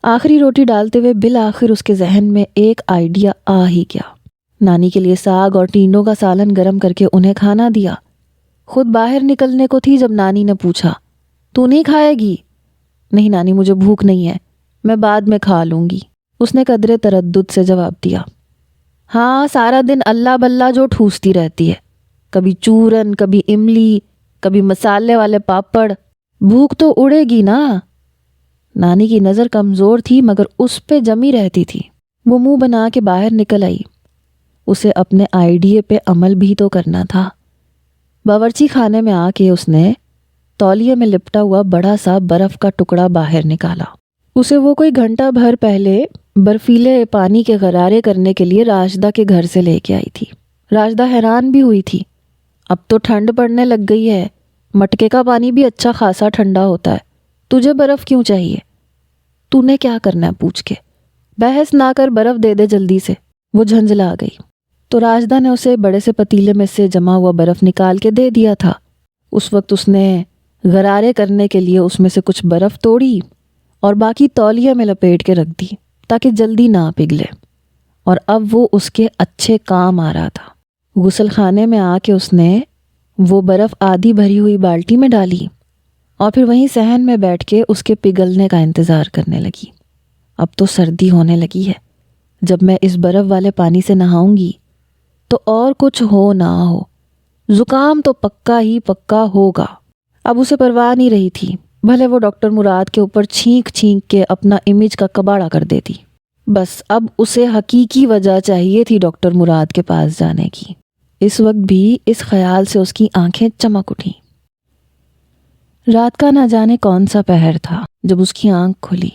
آخری روٹی ڈالتے ہوئے بالآخر اس کے ذہن میں ایک آئیڈیا آ ہی گیا۔ نانی کے لیے ساگ اور ٹینڈوں کا سالن گرم کر کے انہیں کھانا دیا۔ خود باہر نکلنے کو تھی جب نانی نے پوچھا، تو نہیں کھائے گی؟ نہیں نانی، مجھے بھوک نہیں ہے، میں بعد میں کھا لوں گی، اس نے قدرے تردد سے جواب دیا۔ ہاں، سارا دن اللہ بلہ جو ٹھوستی رہتی ہے، کبھی چورن، کبھی املی، کبھی مسالے والے پاپڑ، بھوک تو اڑے گی نا۔ نانی کی نظر کمزور تھی مگر اس پہ جمی رہتی تھی۔ وہ منہ بنا کے باہر نکل آئی۔ اسے اپنے آئیڈیے پہ عمل بھی تو کرنا تھا۔ باورچی خانے میں آ کے اس نے تولیے میں لپٹا ہوا بڑا سا برف کا ٹکڑا باہر نکالا۔ اسے وہ کوئی گھنٹہ بھر پہلے برفیلے پانی کے غرارے کرنے کے لیے راشدہ کے گھر سے لے کے آئی تھی۔ راشدہ حیران بھی ہوئی تھی اب تو ٹھنڈ پڑنے لگ گئی ہے، مٹکے کا پانی بھی اچھا خاصا ٹھنڈا ہوتا ہے، تجھے برف کیوں چاہیے؟ تو نے کیا کرنا ہے پوچھ کے، بحث نہ کر برف دے دے جلدی سے۔ وہ جھنجھلا گئی تو راجدہ نے اسے بڑے سے پتیلے میں سے جمع ہوا برف نکال کے دے دیا تھا۔ اس وقت اس نے غرارے کرنے کے لیے اس میں سے کچھ برف توڑی اور باقی تولیے میں لپیٹ کے رکھ دی تاکہ جلدی نہ پگھلے، اور اب وہ اس کے اچھے کام آ رہا تھا۔ غسل خانے میں آ کے اس نے وہ برف آدھی بھری ہوئی بالٹی میں ڈالی اور پھر وہیں صحن میں بیٹھ کے اس کے پگھلنے کا انتظار کرنے لگی۔ اب تو سردی ہونے لگی ہے، جب میں اس برف والے پانی سے نہاؤں گی تو اور کچھ ہو نہ ہو زکام تو پکا ہی پکا ہوگا۔ اب اسے پرواہ نہیں رہی تھی، بھلے وہ ڈاکٹر مراد کے اوپر چھینک چھینک کے اپنا امیج کا کباڑا کر دیتی، بس اب اسے حقیقی وجہ چاہیے تھی ڈاکٹر مراد کے پاس جانے کی۔ اس وقت بھی اس خیال سے اس کی آنکھیں چمک اٹھیں۔ رات کا نہ جانے کون سا پہر تھا جب اس کی آنکھ کھلی۔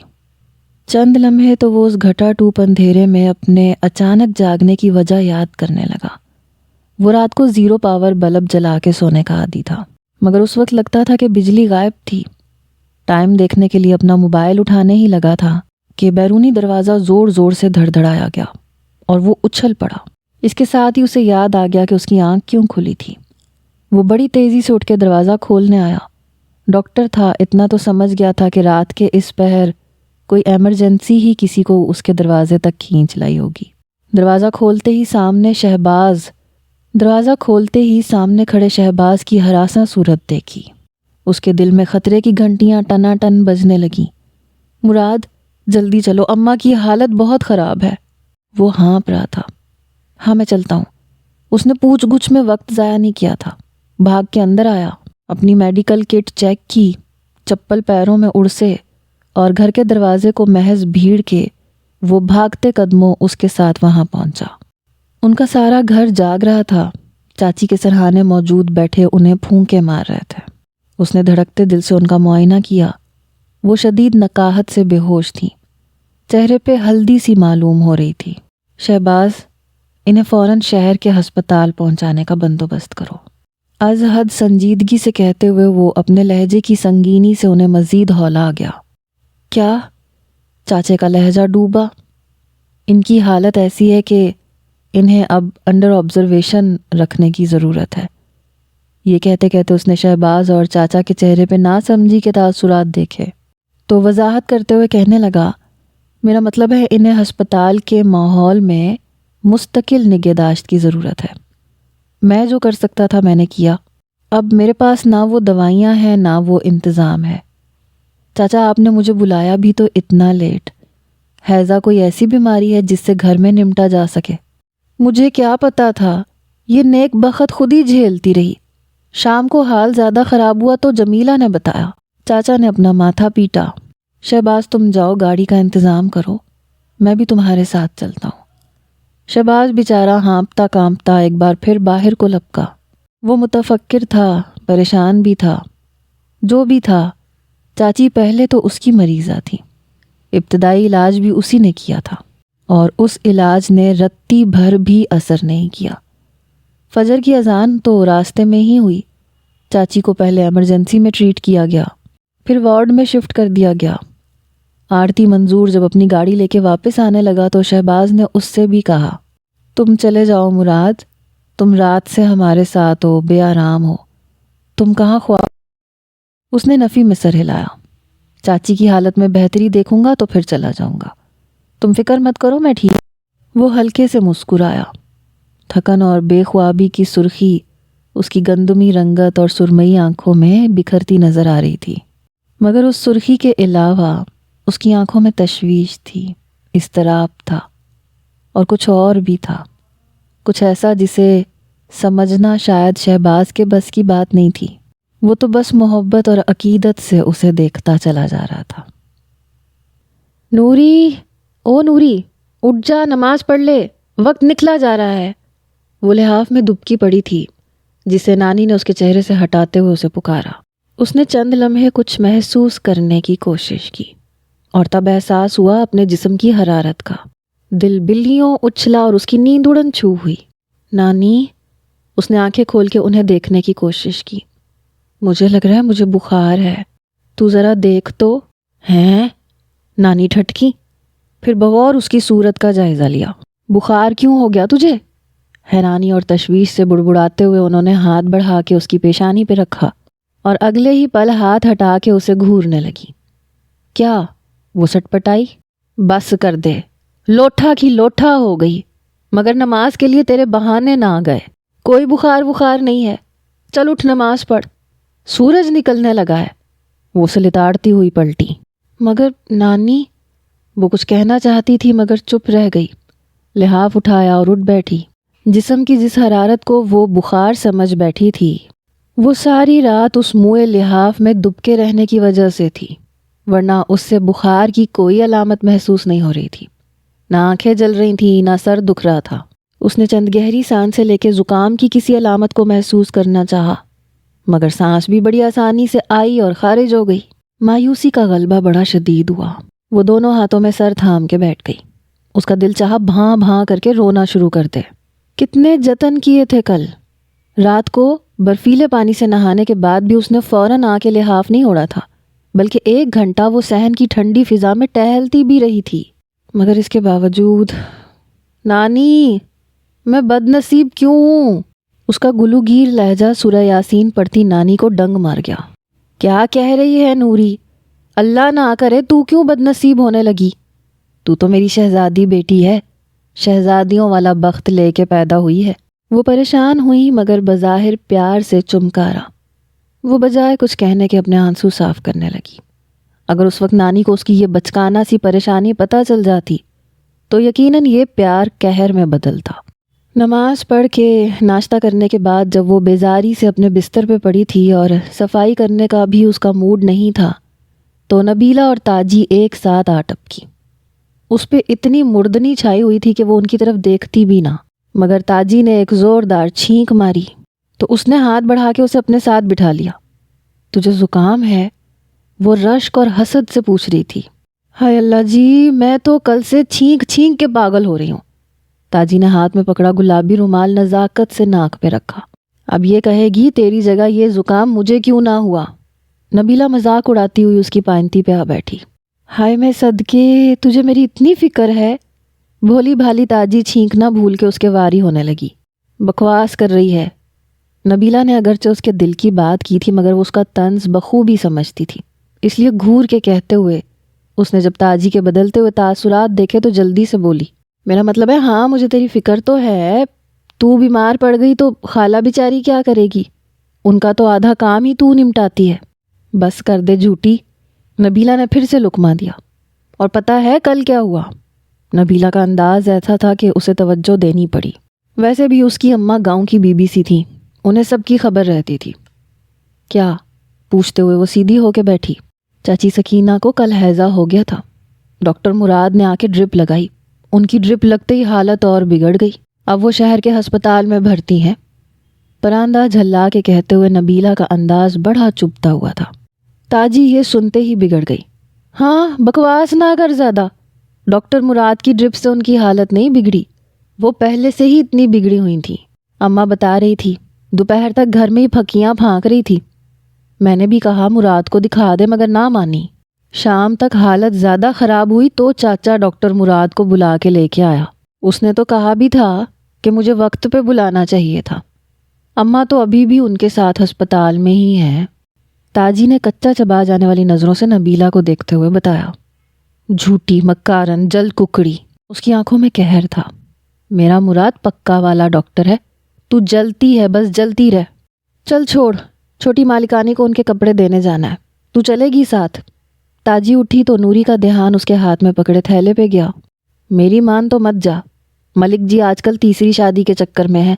چند لمحے تو وہ اس گھٹا ٹوپ اندھیرے میں اپنے اچانک جاگنے کی وجہ یاد کرنے لگا۔ وہ رات کو 0 پاور بلب جلا کے سونے کا عادی تھا، مگر اس وقت لگتا تھا کہ بجلی غائب تھی۔ ٹائم دیکھنے کے لیے اپنا موبائل اٹھانے ہی لگا تھا کہ بیرونی دروازہ زور زور سے دھڑدھڑایا گیا اور وہ اچھل پڑا۔ اس کے ساتھ ہی اسے یاد آ گیا کہ اس کی آنکھ کیوں کھلی تھی۔ وہ بڑی تیزی سے اٹھ کے دروازہ کھولنے آیا۔ ڈاکٹر تھا، اتنا تو سمجھ گیا تھا کہ رات کے اس پہر کوئی ایمرجنسی ہی کسی کو اس کے دروازے تک کھینچ لائی ہوگی۔ دروازہ کھولتے ہی سامنے کھڑے شہباز کی ہراساں صورت دیکھی۔ اس کے دل میں خطرے کی گھنٹیاں ٹنا بجنے لگیں۔ مراد جلدی چلو، اماں کی حالت بہت خراب ہے۔ وہ ہانپ رہا تھا۔ ہاں میں چلتا ہوں۔ اس نے پوچھ گچھ میں وقت ضائع نہیں کیا تھا، بھاگ کے اندر آیا، اپنی میڈیکل کٹ چیک کی، چپل پیروں میں اڑسے اور گھر کے دروازے کو محض بھیڑ کے وہ بھاگتے قدموں اس کے ساتھ وہاں پہنچا۔ ان کا سارا گھر جاگ رہا تھا۔ چاچی کے سرہانے موجود بیٹھے انہیں پھونکے مار رہے تھے۔ اس نے دھڑکتے دل سے ان کا معائنہ کیا۔ وہ شدید نقاہت سے بے ہوش تھیں، چہرے پہ ہلدی سی معلوم ہو رہی تھی۔ شہباز، انہیں فوراً شہر کے ہسپتال پہنچانے کا بندوبست کرو۔ از حد سنجیدگی سے کہتے ہوئے وہ اپنے لہجے کی سنگینی سے انہیں مزید ہولا گیا۔ کیا؟ چاچے کا لہجہ ڈوبا۔ ان کی حالت ایسی ہے کہ انہیں اب انڈر آبزرویشن رکھنے کی ضرورت ہے۔ یہ کہتے کہتے اس نے شہباز اور چاچا کے چہرے پہ نہ سمجھی کے تاثرات دیکھے تو وضاحت کرتے ہوئے کہنے لگا، میرا مطلب ہے انہیں ہسپتال کے ماحول میں مستقل نگہداشت کی ضرورت ہے۔ میں جو کر سکتا تھا میں نے کیا۔ اب میرے پاس نہ وہ دوائیاں ہیں نہ وہ انتظام ہے۔ چاچا آپ نے مجھے بلایا بھی تو اتنا لیٹ۔ ہیضہ کوئی ایسی بیماری ہے جس سے گھر میں نمٹا جا سکے؟ مجھے کیا پتا تھا، یہ نیک بخت خود ہی جھیلتی رہی۔ شام کو حال زیادہ خراب ہوا تو جمیلہ نے بتایا۔ چاچا نے اپنا ماتھا پیٹا۔ شہباز تم جاؤ، گاڑی کا انتظام کرو، میں بھی تمہارے ساتھ چلتا ہوں۔ شہباز بیچارہ ہانپتا کانپتا ایک بار پھر باہر کو لپکا۔ وہ متفکر تھا، پریشان بھی تھا۔ جو بھی تھا، چاچی پہلے تو اس کی مریضہ تھی۔ ابتدائی علاج بھی اسی نے کیا تھا اور اس علاج نے رتی بھر بھی اثر نہیں کیا۔ فجر کی اذان تو راستے میں ہی ہوئی۔ چاچی کو پہلے ایمرجنسی میں ٹریٹ کیا گیا، پھر وارڈ میں شفٹ کر دیا گیا۔ آرتی منظور جب اپنی گاڑی لے کے واپس آنے لگا تو شہباز نے اس سے بھی کہا، تم چلے جاؤ مراد، تم رات سے ہمارے ساتھ ہو، بے آرام ہو، تم کہاں خواب۔ اس نے نفی میں سر ہلایا۔ چاچی کی حالت میں بہتری دیکھوں گا تو پھر چلا جاؤں گا، تم فکر مت کرو، میں ٹھیک۔ وہ ہلکے سے مسکرایا۔ تھکن اور بے خوابی کی سرخی اس کی گندمی رنگت اور سرمئی آنکھوں میں بکھرتی نظر آ رہی تھی، مگر اس سرخی کے علاوہ اس کی آنکھوں میں تشویش تھی، اضطراب تھا اور کچھ اور بھی تھا، کچھ ایسا جسے سمجھنا شاید شہباز کے بس کی بات نہیں تھی۔ وہ تو بس محبت اور عقیدت سے اسے دیکھتا چلا جا رہا تھا۔ نوری، او نوری، اٹھ جا، نماز پڑھ لے، وقت نکلا جا رہا ہے۔ وہ لحاف میں دبکی پڑی تھی جسے نانی نے اس کے چہرے سے ہٹاتے ہوئے اسے پکارا۔ اس نے چند لمحے کچھ محسوس کرنے کی کوشش کی اور تب احساس ہوا اپنے جسم کی حرارت کا۔ دل بلیوں اچھلا اور اس کی نیند اڑن چھو ہوئی۔ نانی، اس نے آنکھیں کھول کے انہیں دیکھنے کی کوشش کی. مجھے لگ رہا ہے مجھے بخار ہے، تو ذرا دیکھ تو. ہیں؟ نانی ٹھٹکی. پھر بغور اس کی صورت کا جائزہ لیا. بخار کیوں ہو گیا تجھے؟ حیرانی اور تشویش سے بڑبڑاتے ہوئے انہوں نے ہاتھ بڑھا کے اس کی پیشانی پہ رکھا اور اگلے ہی پل ہاتھ ہٹا کے اسے گھورنے لگی. کیا؟ وہ سٹپٹائی. بس کر دے، لوٹھا کی لوٹھا ہو گئی، مگر نماز کے لیے تیرے بہانے نہ گئے. کوئی بخار نہیں ہے، چل اٹھ نماز پڑھ، سورج نکلنے لگا ہے. وہ سلتاڑتی ہوئی پلٹی. مگر نانی، وہ کچھ کہنا چاہتی تھی مگر چپ رہ گئی. لحاف اٹھایا اور اٹھ بیٹھی. جسم کی جس حرارت کو وہ بخار سمجھ بیٹھی تھی وہ ساری رات اس موئے لحاف میں دبکے رہنے کی وجہ سے تھی، ورنہ اس سے بخار کی کوئی علامت محسوس نہیں ہو رہی تھی. نہ آنکھیں جل رہی تھیں، نہ سر دکھ رہا تھا. اس نے چند گہری سانسیں لے کے زکام کی کسی علامت کو محسوس کرنا چاہا، مگر سانس بھی بڑی آسانی سے آئی اور خارج ہو گئی. مایوسی کا غلبہ بڑا شدید ہوا. وہ دونوں ہاتھوں میں سر تھام کے بیٹھ گئی. اس کا دل چاہا بھاں بھاں کر کے رونا شروع کر دے. کتنے جتن کیے تھے کل رات کو، برفیلے پانی سے نہانے کے بعد بھی اس نے فوراً آ کے لحاف نہیں اوڑھا تھا، بلکہ 1 گھنٹہ وہ صحن کی ٹھنڈی فضا میں ٹہلتی بھی رہی تھی. مگر اس کے باوجود نانی، میں بد نصیب کیوں ہوں؟ اس کا گلوگیر لہجہ سورہ یاسین پڑھتی نانی کو ڈنگ مار گیا. کیا کہہ رہی ہے نوری؟ اللہ نہ کرے تو کیوں بد نصیب ہونے لگی؟ تو میری شہزادی بیٹی ہے، شہزادیوں والا بخت لے کے پیدا ہوئی ہے. وہ پریشان ہوئی مگر بظاہر پیار سے چمکارا. وہ بجائے کچھ کہنے کے اپنے آنسو صاف کرنے لگی. اگر اس وقت نانی کو اس کی یہ بچکانہ سی پریشانی پتہ چل جاتی تو یقیناً یہ پیار قہر میں بدلتا. نماز پڑھ کے ناشتہ کرنے کے بعد جب وہ بیزاری سے اپنے بستر پہ پڑی تھی اور صفائی کرنے کا بھی اس کا موڈ نہیں تھا تو نبیلہ اور تاجی ایک ساتھ آ ٹپکی. اس پہ اتنی مردنی چھائی ہوئی تھی کہ وہ ان کی طرف دیکھتی بھی نہ. مگر تاجی نے ایک زوردار چھینک ماری تو اس نے ہاتھ بڑھا کے اسے اپنے ساتھ بٹھا لیا. تجھے زکام ہے؟ وہ رشک اور حسد سے پوچھ رہی تھی. ہائے اللہ جی، میں تو کل سے چھینک چھینک کے پاگل ہو رہی ہوں. تاجی نے ہاتھ میں پکڑا گلابی رومال نزاکت سے ناک پہ رکھا. اب یہ کہے گی تیری جگہ یہ زکام مجھے کیوں نہ ہوا؟ نبیلہ مذاق اڑاتی ہوئی اس کی پائنتی پہ آ بیٹھی. ہائے میں صدقے، تجھے میری اتنی فکر ہے؟ بھولی بھالی تاجی چھینکنا بھول کے اس کے واری ہونے لگی. بکواس کر رہی ہے. نبیلہ نے اگرچہ اس کے دل کی بات کی تھی مگر وہ اس کا طنز بخوبی سمجھتی تھی، اس لیے گھور کے کہتے ہوئے اس نے جب تاجی کے بدلتے ہوئے تاثرات دیکھے تو جلدی سے بولی. میرا مطلب ہے ہاں مجھے تیری فکر تو ہے. تو بیمار پڑ گئی تو خالہ بیچاری کیا کرے گی؟ ان کا تو آدھا کام ہی تو نمٹاتی ہے. بس کر دے جھوٹی. نبیلہ نے پھر سے لقمہ دیا. اور پتہ ہے کل کیا ہوا؟ نبیلہ کا انداز ایسا تھا کہ اسے توجہ دینی پڑی. ویسے بھی اس کی اماں گاؤں کی بی بی سی تھی، انہیں سب کی خبر رہتی تھی. کیا؟ پوچھتے ہوئے وہ سیدھی ہو کے بیٹھی. چاچی سکینہ کو کل ہیضہ ہو گیا تھا. ڈاکٹر مراد نے آ کے ڈرپ لگائی. ان کی ڈرپ لگتے ہی حالت اور بگڑ گئی. اب وہ شہر کے ہسپتال میں بھرتی ہیں. پراندہ جھلا کے کہتے ہوئے نبیلہ کا انداز بڑا چبھتا ہوا تھا. تاجی یہ سنتے ہی بگڑ گئی. ہاں بکواس نہ کر زیادہ. ڈاکٹر مراد کی ڈرپ سے ان کی حالت نہیں بگڑی، وہ پہلے سے ہی اتنی بگڑی ہوئی تھی. اماں بتا رہی تھی دوپہر تک گھر میں ہی پھکیاں پھانک رہی تھی. میں نے بھی کہا مراد کو دکھا دے مگر نہ مانی. شام تک حالت زیادہ خراب ہوئی تو چاچا ڈاکٹر مراد کو بلا کے لے کے آیا. اس نے تو کہا بھی تھا کہ مجھے وقت پہ بلانا چاہیے تھا. اماں تو ابھی بھی ان کے ساتھ ہسپتال میں ہی ہیں. تاجی نے کچا چبا جانے والی نظروں سے نبیلہ کو دیکھتے ہوئے بتایا. جھوٹی مکارن جل ککڑی. اس کی آنکھوں میں قہر تھا. میرا مراد پکا والا ڈاکٹر ہے، تو جلتی ہے، بس جلتی رہ. چل چھوڑ، چھوٹی مالکانی کو ان کے کپڑے دینے جانا ہے، تو چلے گی ساتھ؟ تاجی اٹھی تو نوری کا دھیان اس کے ہاتھ میں پکڑے تھیلے پہ گیا. میری مان تو مت جا، ملک جی آج کل تیسری شادی کے چکر میں ہے.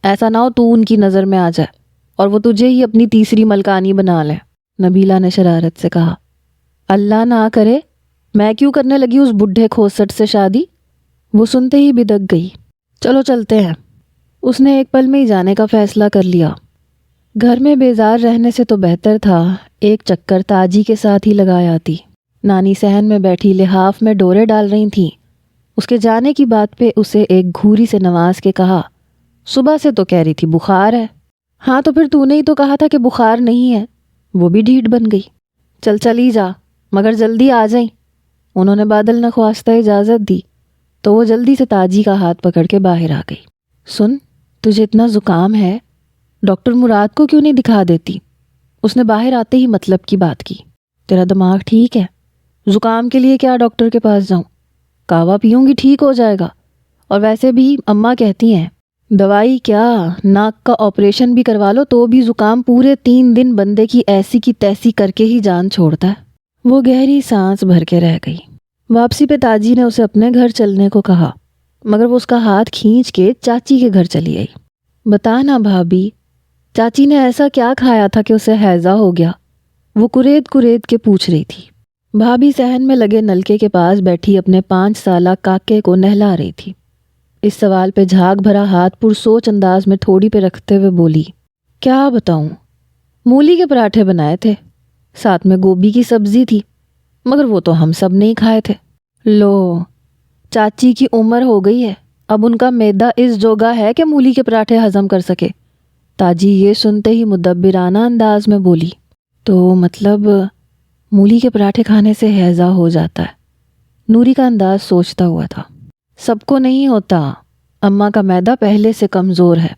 ایسا نہ ہو تو ان کی نظر میں آ جائے اور وہ تجھے ہی اپنی تیسری ملکانی بنا لے. نبیلہ نے شرارت سے کہا. اللہ نہ کرے، میں کیوں کرنے لگی اس بڈھے کھوسٹ سے شادی؟ وہ سنتے ہی بدک گئی. چلو چلتے ہیں. اس نے ایک پل میں ہی جانے کا فیصلہ کر لیا. گھر میں بیزار رہنے سے تو بہتر تھا ایک چکر تاجی کے ساتھ ہی لگا آتی. نانی صحن میں بیٹھی لحاف میں ڈورے ڈال رہی تھیں. اس کے جانے کی بات پہ اسے ایک گھوری سے نواز کے کہا. صبح سے تو کہہ رہی تھی بخار ہے۔ ہاں تو پھر تو نے ہی تو کہا تھا کہ بخار نہیں ہے۔ وہ بھی ڈھیٹ بن گئی۔ چل چلی جا، مگر جلدی آ جائیں۔ انہوں نے بادل نخواستہ اجازت دی تو وہ جلدی سے تاجی کا ہاتھ پکڑ کے باہر آ گئی۔ سن، تجھے اتنا زکام ہے، ڈاکٹر مراد کو کیوں نہیں دکھا دیتی؟ اس نے باہر آتے ہی مطلب کی بات کی۔ تیرا دماغ ٹھیک ہے؟ زکام کے لیے کیا ڈاکٹر کے پاس جاؤں؟ کہوا پیوں گی ٹھیک ہو جائے گا۔ اور ویسے بھی اماں کہتی ہیں دوائی کیا، ناک کا آپریشن بھی کروا لو تو بھی زکام پورے 3 دن بندے کی ایسی کی تیسی کر کے ہی جان چھوڑتا ہے۔ وہ گہری سانس بھر کے رہ گئی۔ واپسی پہ تاجی نے اسے اپنے گھر چلنے کو کہا، مگر وہ اس کا ہاتھ کھینچ کے چاچی کے گھر چلی آئی۔ بتا نا بھابھی، چاچی نے ایسا کیا کھایا تھا کہ اسے ہیضہ ہو گیا؟ وہ کرید کرید کے پوچھ رہی تھی۔ بھابھی صحن میں لگے نلکے کے پاس بیٹھی اپنے 5 سالہ کاکے کو نہلا رہی تھی۔ اس سوال پہ جھاگ بھرا ہاتھ پرسوچ انداز میں تھوڑی پہ رکھتے ہوئے بولی، کیا بتاؤں، مولی کے پراٹھے بنائے تھے، ساتھ میں گوبھی کی سبزی تھی، مگر وہ تو ہم سب نے ہی کھائے تھے۔ لو، چاچی کی عمر ہو گئی ہے، اب ان کا معدہ اس جوگا ہے کہ مولی کے پراٹھے ہضم کر سکے۔ تاجی یہ سنتے ہی مدبرانہ انداز میں بولی، تو مطلب مولی کے پراٹھے کھانے سے ہیضہ ہو جاتا ہے؟ نوری کا انداز سوچتا ہوا تھا۔ سب کو نہیں ہوتا، اماں کا معدہ پہلے سے کمزور ہے۔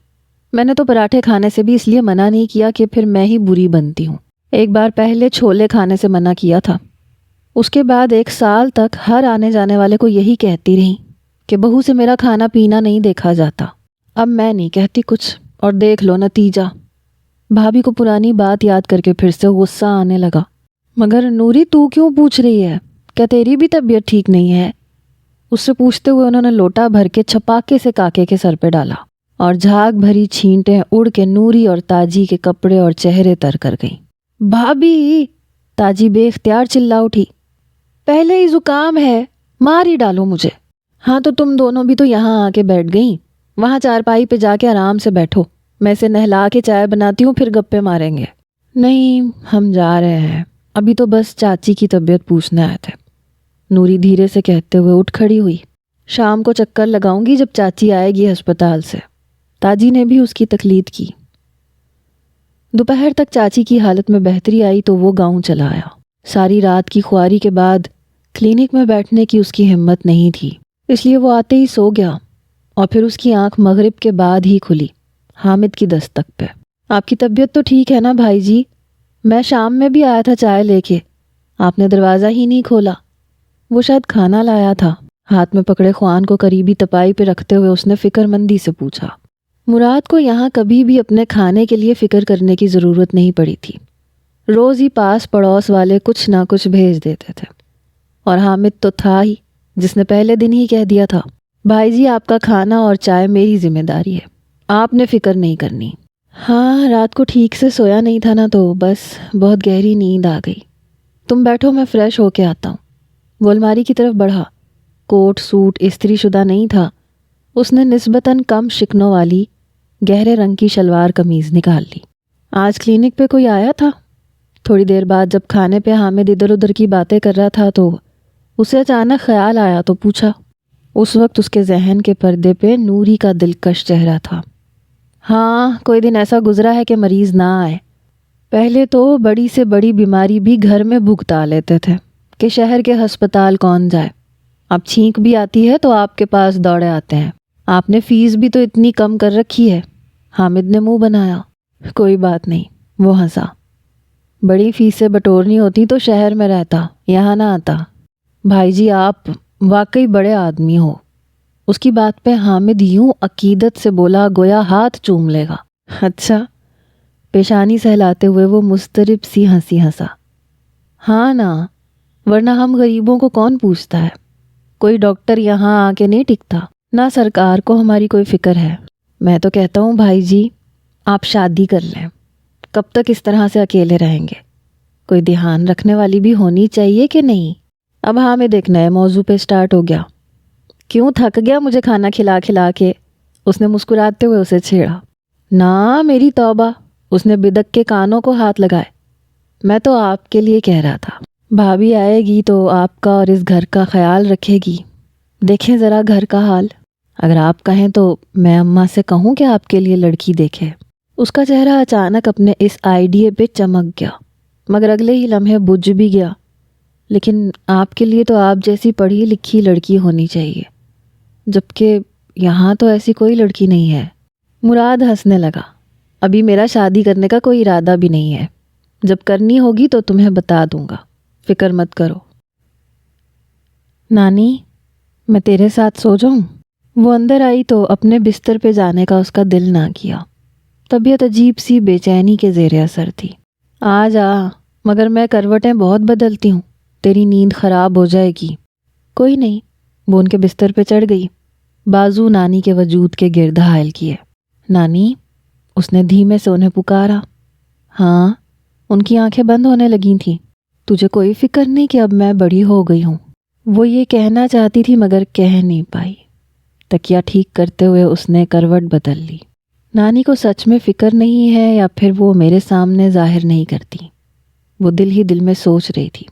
میں نے تو پراٹھے کھانے سے بھی اس لیے منع نہیں کیا کہ پھر میں ہی بری بنتی ہوں۔ ایک بار پہلے چھولے کھانے سے منع کیا تھا، اس کے بعد 1 سال تک ہر آنے جانے والے کو یہی کہتی رہی کہ بہو سے میرا کھانا پینا نہیں دیکھا جاتا۔ اب میں نہیں کہتی کچھ، اور دیکھ لو نتیجہ۔ بھابھی کو پرانی بات یاد کر کے پھر سے غصہ آنے لگا۔ مگر نوری تو کیوں پوچھ رہی ہے؟ کیا تیری بھی طبیعت ٹھیک نہیں ہے؟ اس سے پوچھتے ہوئے انہوں نے لوٹا بھر کے چھپاکے سے کاکے کے سر پہ ڈالا اور جھاگ بھری چھینٹیں اڑ کے نوری اور تاجی کے کپڑے اور چہرے تر کر گئیں۔ بھابھی، تاجی بے اختیار چلا اٹھی، پہلے ہی زکام ہے، مار ہی ڈالو مجھے۔ ہاں تو تم دونوں بھی تو یہاں آ کے بیٹھ گئیں، وہاں چارپائی پہ جا کے آرام سے بیٹھو، میں اسے نہلا کے چائے بناتی ہوں، پھر گپے ماریں گے۔ نہیں، ہم جا رہے ہیں، ابھی تو بس چاچی کی طبیعت پوچھنے آئے تھے، نوری دھیرے سے کہتے ہوئے اٹھ کھڑی ہوئی۔ شام کو چکر لگاؤں گی جب چاچی آئے گی ہسپتال سے۔ تاجی نے بھی اس کی تقلید کی۔ دوپہر تک چاچی کی حالت میں بہتری آئی تو وہ گاؤں چلا آیا۔ ساری رات کی خواری کے بعد کلینک میں بیٹھنے کی اس کی ہمت نہیں تھی، اس لیے وہ آتے ہی سو گیا، اور پھر اس کی آنکھ مغرب کے بعد ہی کھلی، حامد کی دستک پہ۔ آپ کی طبیعت تو ٹھیک ہے نا بھائی جی؟ میں شام میں بھی آیا تھا چائے لے کے، آپ نے دروازہ ہی نہیں کھولا۔ وہ شاید کھانا لایا تھا۔ ہاتھ میں پکڑے خوان کو قریبی تپائی پہ رکھتے ہوئے اس نے فکر مندی سے پوچھا۔ مراد کو یہاں کبھی بھی اپنے کھانے کے لیے فکر کرنے کی ضرورت نہیں پڑی تھی۔ روز ہی پاس پڑوس والے کچھ نہ کچھ بھیج دیتے تھے، اور حامد تو تھا ہی جس نے پہلے دن ہی کہہ دیا تھا، بھائی جی آپ کا کھانا اور چائے میری ذمہ داری ہے، آپ نے فکر نہیں کرنی۔ ہاں، رات کو ٹھیک سے سویا نہیں تھا نا، تو بس بہت گہری نیند آ گئی۔ تم بیٹھو، میں فریش ہو کے آتا ہوں۔ وہ الماری کی طرف بڑھا۔ کوٹ سوٹ استری شدہ نہیں تھا۔ اس نے نسبتاً کم شکنوں والی گہرے رنگ کی شلوار قمیض نکال لی۔ آج کلینک پہ کوئی آیا تھا؟ تھوڑی دیر بعد جب کھانے پہ حامد ادھر ادھر کی باتیں کر رہا تھا تو اسے اچانک خیال آیا تو پوچھا۔ اس وقت اس کے ذہن کے پردے پہ نوری کا دلکش چہرہ تھا۔ ہاں، کوئی دن ایسا گزرا ہے کہ مریض نہ آئے۔ پہلے تو بڑی سے بڑی بیماری بھی گھر میں بھگتا لیتے تھے کہ شہر کے ہسپتال کون جائے۔ اب چھینک بھی آتی ہے تو آپ کے پاس دوڑے آتے ہیں۔ آپ نے فیس بھی تو اتنی کم کر رکھی ہے۔ حامد نے منہ بنایا۔ کوئی بات نہیں، وہ ہنسا۔ بڑی فیس سے بٹورنی ہوتی تو شہر میں رہتا، یہاں نہ آتا۔ بھائی جی آپ واقعی بڑے آدمی ہو۔ اس کی بات پہ حامد یوں عقیدت سے بولا گویا ہاتھ چوم لے گا۔ اچھا؟ پیشانی سہلاتے ہوئے وہ مضطرب سی ہنسی ہنسا۔ ہاں نا، ورنہ ہم غریبوں کو کون پوچھتا ہے؟ کوئی ڈاکٹر یہاں آ کے نہیں ٹکتا، نہ سرکار کو ہماری کوئی فکر ہے۔ میں تو کہتا ہوں بھائی جی آپ شادی کر لیں، کب تک اس طرح سے اکیلے رہیں گے؟ کوئی دھیان رکھنے والی بھی ہونی چاہیے کہ نہیں؟ اب حامد ایک نئے موضوع پہ سٹارٹ ہو گیا۔ کیوں تھک گیا مجھے کھانا کھلا کھلا کے؟ اس نے مسکراتے ہوئے اسے چھیڑا۔ نہ میری توبہ، اس نے بدک کے کانوں کو ہاتھ لگائے۔ میں تو آپ کے لیے کہہ رہا تھا، بھابھی آئے گی تو آپ کا اور اس گھر کا خیال رکھے گی۔ دیکھیں ذرا گھر کا حال۔ اگر آپ کہیں تو میں اماں سے کہوں کہ آپ کے لیے لڑکی دیکھے۔ اس کا چہرہ اچانک اپنے اس آئیڈیے پہ چمک گیا، مگر اگلے ہی لمحے بجھ بھی گیا۔ لیکن آپ کے لیے تو آپ جیسی پڑھی لکھی لڑکی ہونی چاہیے، جبکہ یہاں تو ایسی کوئی لڑکی نہیں ہے۔ مراد ہنسنے لگا۔ ابھی میرا شادی کرنے کا کوئی ارادہ بھی نہیں ہے، جب کرنی ہوگی تو تمہیں بتا دوں گا، فکر مت کرو۔ نانی، میں تیرے ساتھ سو جاؤں؟ وہ اندر آئی تو اپنے بستر پہ جانے کا اس کا دل نہ کیا۔ طبیعت عجیب سی بے چینی کے زیر اثر تھی۔ آ جا، مگر میں کروٹیں بہت بدلتی ہوں، تیری نیند خراب ہو جائے گی۔ کوئی نہیں، وہ ان کے بستر پہ چڑھ گئی، بازو نانی کے وجود کے گرد حائل کیے۔ نانی، اس نے دھیمے سے انہیں پکارا۔ ہاں، ان کی آنکھیں بند ہونے لگی تھیں۔ تجھے کوئی فکر نہیں کہ اب میں بڑی ہو گئی ہوں؟ وہ یہ کہنا چاہتی تھی مگر کہہ نہیں پائی۔ تکیا ٹھیک کرتے ہوئے اس نے کروٹ بدل لی۔ نانی کو سچ میں فکر نہیں ہے یا پھر وہ میرے سامنے ظاہر نہیں کرتی؟ وہ دل ہی دل میں سوچ رہی تھی۔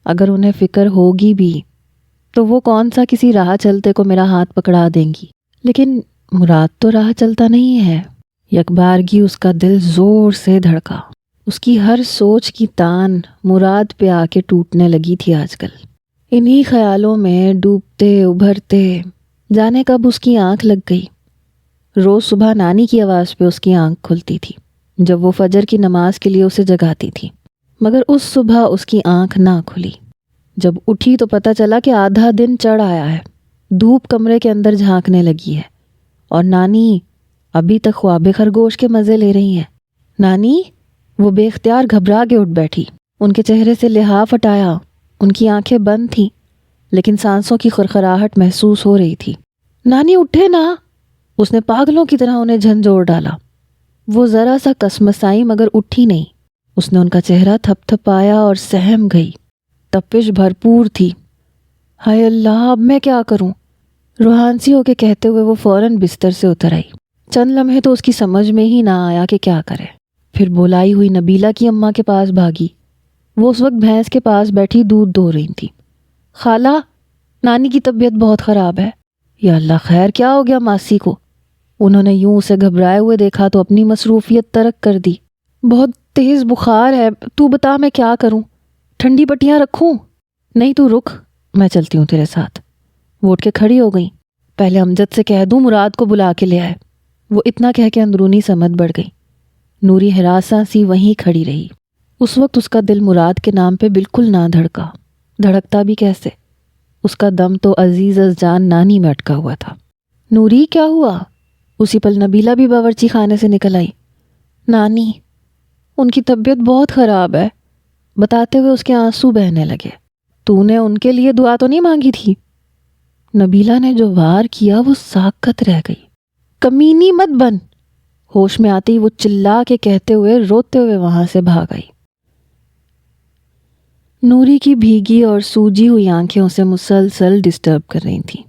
اگر انہیں فکر ہوگی بھی تو وہ کون سا کسی راہ چلتے کو میرا ہاتھ پکڑا دیں گی؟ لیکن مراد تو راہ چلتا نہیں ہے۔ یکبارگی اس کا دل زور سے دھڑکا۔ اس کی ہر سوچ کی تان مراد پہ آ کے ٹوٹنے لگی تھی آج کل۔ انہی خیالوں میں ڈوبتے ابھرتے جانے کب اس کی آنکھ لگ گئی۔ روز صبح نانی کی آواز پہ اس کی آنکھ کھلتی تھی جب وہ فجر کی نماز کے لیے اسے جگاتی تھی، مگر اس صبح اس کی آنکھ نہ کھلی۔ جب اٹھی تو پتہ چلا کہ آدھا دن چڑھ آیا ہے۔ دھوپ کمرے کے اندر جھانکنے لگی ہے اور نانی ابھی تک خواب خرگوش کے مزے لے رہی ہیں۔ نانی، وہ بے اختیار گھبرا کے اٹھ بیٹھی۔ ان کے چہرے سے لحاف ہٹایا۔ ان کی آنکھیں بند تھیں لیکن سانسوں کی خرخراہٹ محسوس ہو رہی تھی۔ نانی اٹھے نا، اس نے پاگلوں کی طرح انہیں جھنجھوڑ ڈالا۔ وہ ذرا سا کسمسائی مگر اٹھی نہیں۔ اس نے ان کا چہرہ تھپ تھپایا اور سہم گئی۔ تپش بھرپور تھی۔ ہائے اللہ، اب میں کیا کروں؟ روحانسی ہو کے کہتے ہوئے وہ فوراً بستر سے اتر آئی۔ چند لمحے تو اس کی سمجھ میں ہی نہ آیا کہ کیا کرے۔ پھر بولائی ہوئی نبیلہ کی اماں کے پاس بھاگی۔ وہ اس وقت بھینس کے پاس بیٹھی دودھ دو رہی تھی۔ خالہ، نانی کی طبیعت بہت خراب ہے۔ یا اللہ، خیر کیا ہو گیا ماسی کو؟ انہوں نے یوں اسے گھبرائے ہوئے دیکھا تو اپنی مصروفیت ترک کر دی۔ بہت تیز بخار ہے، تو بتا میں کیا کروں؟ ٹھنڈی پٹیاں رکھوں؟ نہیں، تو رک، میں چلتی ہوں تیرے ساتھ۔ وہ اٹھ کے کھڑی ہو گئی۔ پہلے امجد سے کہہ دوں مراد کو بلا کے لے آئے۔ وہ اتنا کہہ کے اندرونی سمت بڑھ گئی۔ نوری ہراساں سی وہیں کھڑی رہی۔ اس وقت اس کا دل مراد کے نام پہ بالکل نہ دھڑکا۔ دھڑکتا بھی کیسے؟ اس کا دم تو عزیز از جان نانی میں اٹکا ہوا تھا۔ نوری، کیا ہوا؟ اسی پل نبیلہ بھی باورچی خانے سے نکل آئی۔ نانی، ان کی طبیعت بہت خراب ہے، بتاتے ہوئے اس کے آنسو بہنے لگے۔ تو نے ان کے لیے دعا تو نہیں مانگی تھی؟ نبیلہ نے جو وار کیا وہ ساکت رہ گئی۔ کمینی مت بن! ہوش میں آتے ہی وہ چلا کے کہتے ہوئے روتے ہوئے وہاں سے بھاگ آئی۔ نوری کی بھیگی اور سوجی ہوئی آنکھیں اسے مسلسل ڈسٹرب کر رہی تھیں،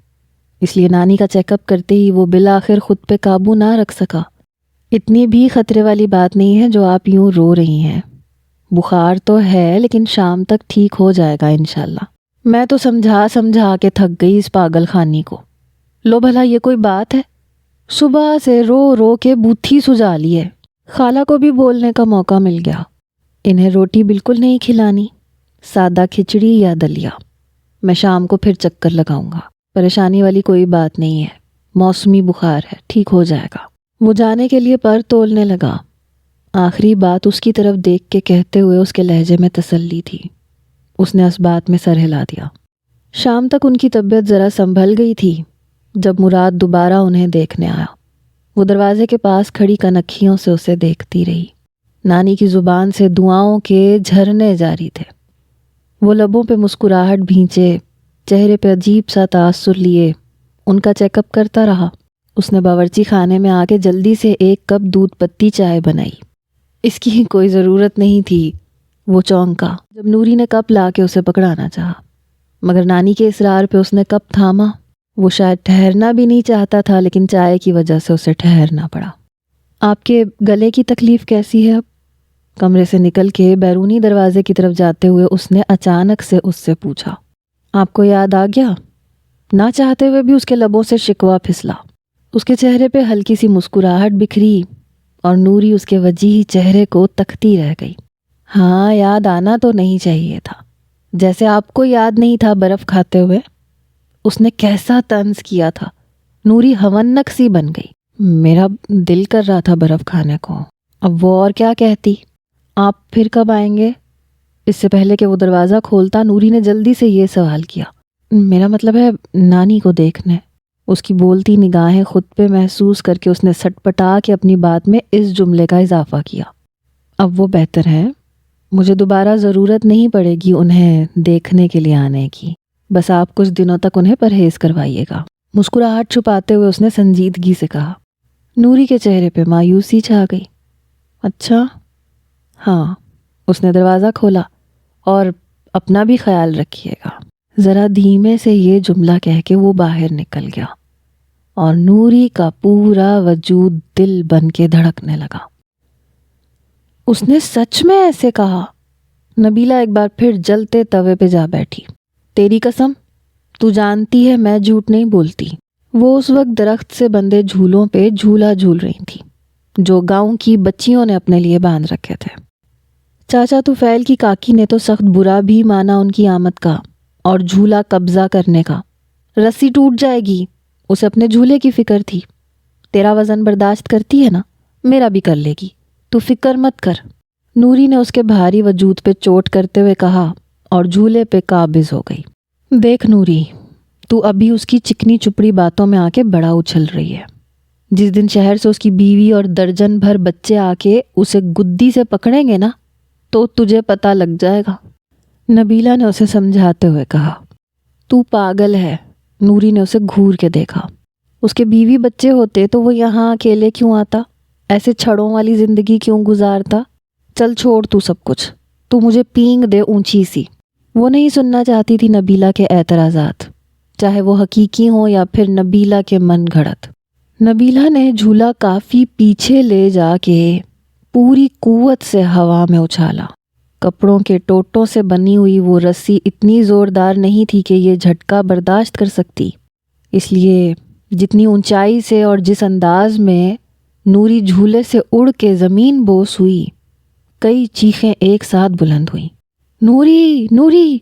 اس لیے نانی کا چیک اپ کرتے ہی وہ بالآخر خود پہ قابو نہ رکھ سکا۔ اتنی بھی خطرے والی بات نہیں ہے جو آپ یوں رو رہی ہیں۔ بخار تو ہے لیکن شام تک ٹھیک ہو جائے گا انشاءاللہ۔ میں تو سمجھا کے تھک گئی اس پاگل خانی کو۔ لو بھلا یہ کوئی بات ہے؟ صبح سے رو رو کے بوتھی سجا لی ہے۔ خالہ کو بھی بولنے کا موقع مل گیا۔ انہیں روٹی بالکل نہیں کھلانی، سادہ کھچڑی یا دلیا۔ میں شام کو پھر چکر لگاؤں گا۔ پریشانی والی کوئی بات نہیں ہے، موسمی بخار ہے، ٹھیک ہو جائے گا۔ وہ جانے کے لیے پر تولنے لگا۔ آخری بات اس کی طرف دیکھ کے کہتے ہوئے اس کے لہجے میں تسلی تھی۔ اس نے اس بات میں سر ہلا دیا۔ شام تک ان کی طبیعت ذرا سنبھل گئی تھی جب مراد دوبارہ انہیں دیکھنے آیا۔ وہ دروازے کے پاس کھڑی کنکھیوں سے اسے دیکھتی رہی۔ نانی کی زبان سے دعاؤں کے جھرنے جاری تھے۔ وہ لبوں پہ مسکراہٹ بھینچے، چہرے پہ عجیب سا تاثر لیے ان کا چیک اپ کرتا رہا۔ اس نے باورچی خانے میں آ کے جلدی سے ایک کپ دودھ پتی چائے بنائی۔ اس کی کوئی ضرورت نہیں تھی۔ وہ چونکا جب نوری نے کپ لا کے اسے پکڑانا چاہا، مگر نانی کے اصرار پہ اس نے کپ تھاما۔ وہ شاید ٹھہرنا بھی نہیں چاہتا تھا لیکن چائے کی وجہ سے اسے ٹھہرنا پڑا۔ آپ کے گلے کی تکلیف کیسی ہے اب؟ کمرے سے نکل کے بیرونی دروازے کی طرف جاتے ہوئے اس نے اچانک سے اس سے پوچھا۔ آپ کو یاد آ گیا؟ نہ چاہتے ہوئے بھی اس کے لبوں سے شکوہ پھسلا۔ اس کے چہرے پہ ہلکی سی مسکراہٹ بکھری اور نوری اس کے وجیح چہرے کو تکتی رہ گئی۔ ہاں، یاد آنا تو نہیں چاہیے تھا، جیسے آپ کو یاد نہیں تھا برف کھاتے ہوئے۔ اس نے کیسا طنز کیا تھا۔ نوری ہونک سی بن گئی۔ میرا دل کر رہا تھا برف کھانے کو، اب وہ اور کیا کہتی۔ آپ پھر کب آئیں گے؟ اس سے پہلے کہ وہ دروازہ کھولتا، نوری نے جلدی سے یہ سوال کیا۔ میرا مطلب ہے نانی کو دیکھنے۔ اس کی بولتی نگاہیں خود پہ محسوس کر کے اس نے سٹ پٹا کے اپنی بات میں اس جملے کا اضافہ کیا۔ اب وہ بہتر ہے، مجھے دوبارہ ضرورت نہیں پڑے گی انہیں دیکھنے کے لیے آنے کی، بس آپ کچھ دنوں تک انہیں پرہیز کروائیے گا۔ مسکراہٹ چھپاتے ہوئے اس نے سنجیدگی سے کہا۔ نوری کے چہرے پہ مایوسی چھا گئی۔ اچھا، ہاں۔ اس نے دروازہ کھولا۔ اور اپنا بھی خیال رکھیے گا۔ ذرا دھیمے سے یہ جملہ کہہ کے وہ باہر نکل گیا اور نوری کا پورا وجود دل بن کے دھڑکنے لگا۔ اس نے سچ میں ایسے کہا؟ نبیلہ ایک بار پھر جلتے توے پہ جا بیٹھی۔ تیری قسم، تو جانتی ہے میں جھوٹ نہیں بولتی۔ وہ اس وقت درخت سے بندھے جھولوں پہ جھولا جھول رہی تھی جو گاؤں کی بچیوں نے اپنے لیے باندھ رکھے تھے۔ چاچا طفیل کی کاکی نے تو سخت برا بھی مانا ان کی آمد کا اور جھولا قبضہ کرنے کا۔ رسی ٹوٹ جائے گی، اسے اپنے جھولے کی فکر تھی۔ تیرا وزن برداشت کرتی ہے نا، میرا بھی کر لے گی، تو فکر مت کر۔ نوری نے اس کے بھاری وجود پہ چوٹ کرتے ہوئے کہا اور جھولے پہ قابض ہو گئی۔ دیکھ نوری، تو ابھی اس کی چکنی چپڑی باتوں میں آ کے بڑا اچھل رہی ہے۔ جس دن شہر سے اس کی بیوی اور درجن بھر بچے آ کے اسے گدی سے پکڑیں گے نا، تو تجھے پتہ لگ جائے گا۔ نبیلہ نے اسے سمجھاتے ہوئے کہا۔ تو پاگل ہے۔ نوری نے اسے گھور کے دیکھا۔ اس کے بیوی بچے ہوتے تو وہ یہاں اکیلے کیوں آتا؟ ایسے چھڑوں والی زندگی کیوں گزارتا؟ چل چھوڑ تو سب کچھ، تو مجھے پینگ دے اونچی سی۔ وہ نہیں سننا چاہتی تھی نبیلہ کے اعتراضات، چاہے وہ حقیقی ہوں یا پھر نبیلہ کے من گھڑت۔ نبیلہ نے جھولا کافی پیچھے لے جا کے پوری قوت سے ہوا میں اچھالا۔ کپڑوں کے ٹوٹوں سے بنی ہوئی وہ رسی اتنی زوردار نہیں تھی کہ یہ جھٹکا برداشت کر سکتی، اس لیے جتنی اونچائی سے اور جس انداز میں نوری جھولے سے اڑ کے زمین بوس ہوئی، کئی چیخیں ایک ساتھ بلند ہوئیں۔ نوری، نوری!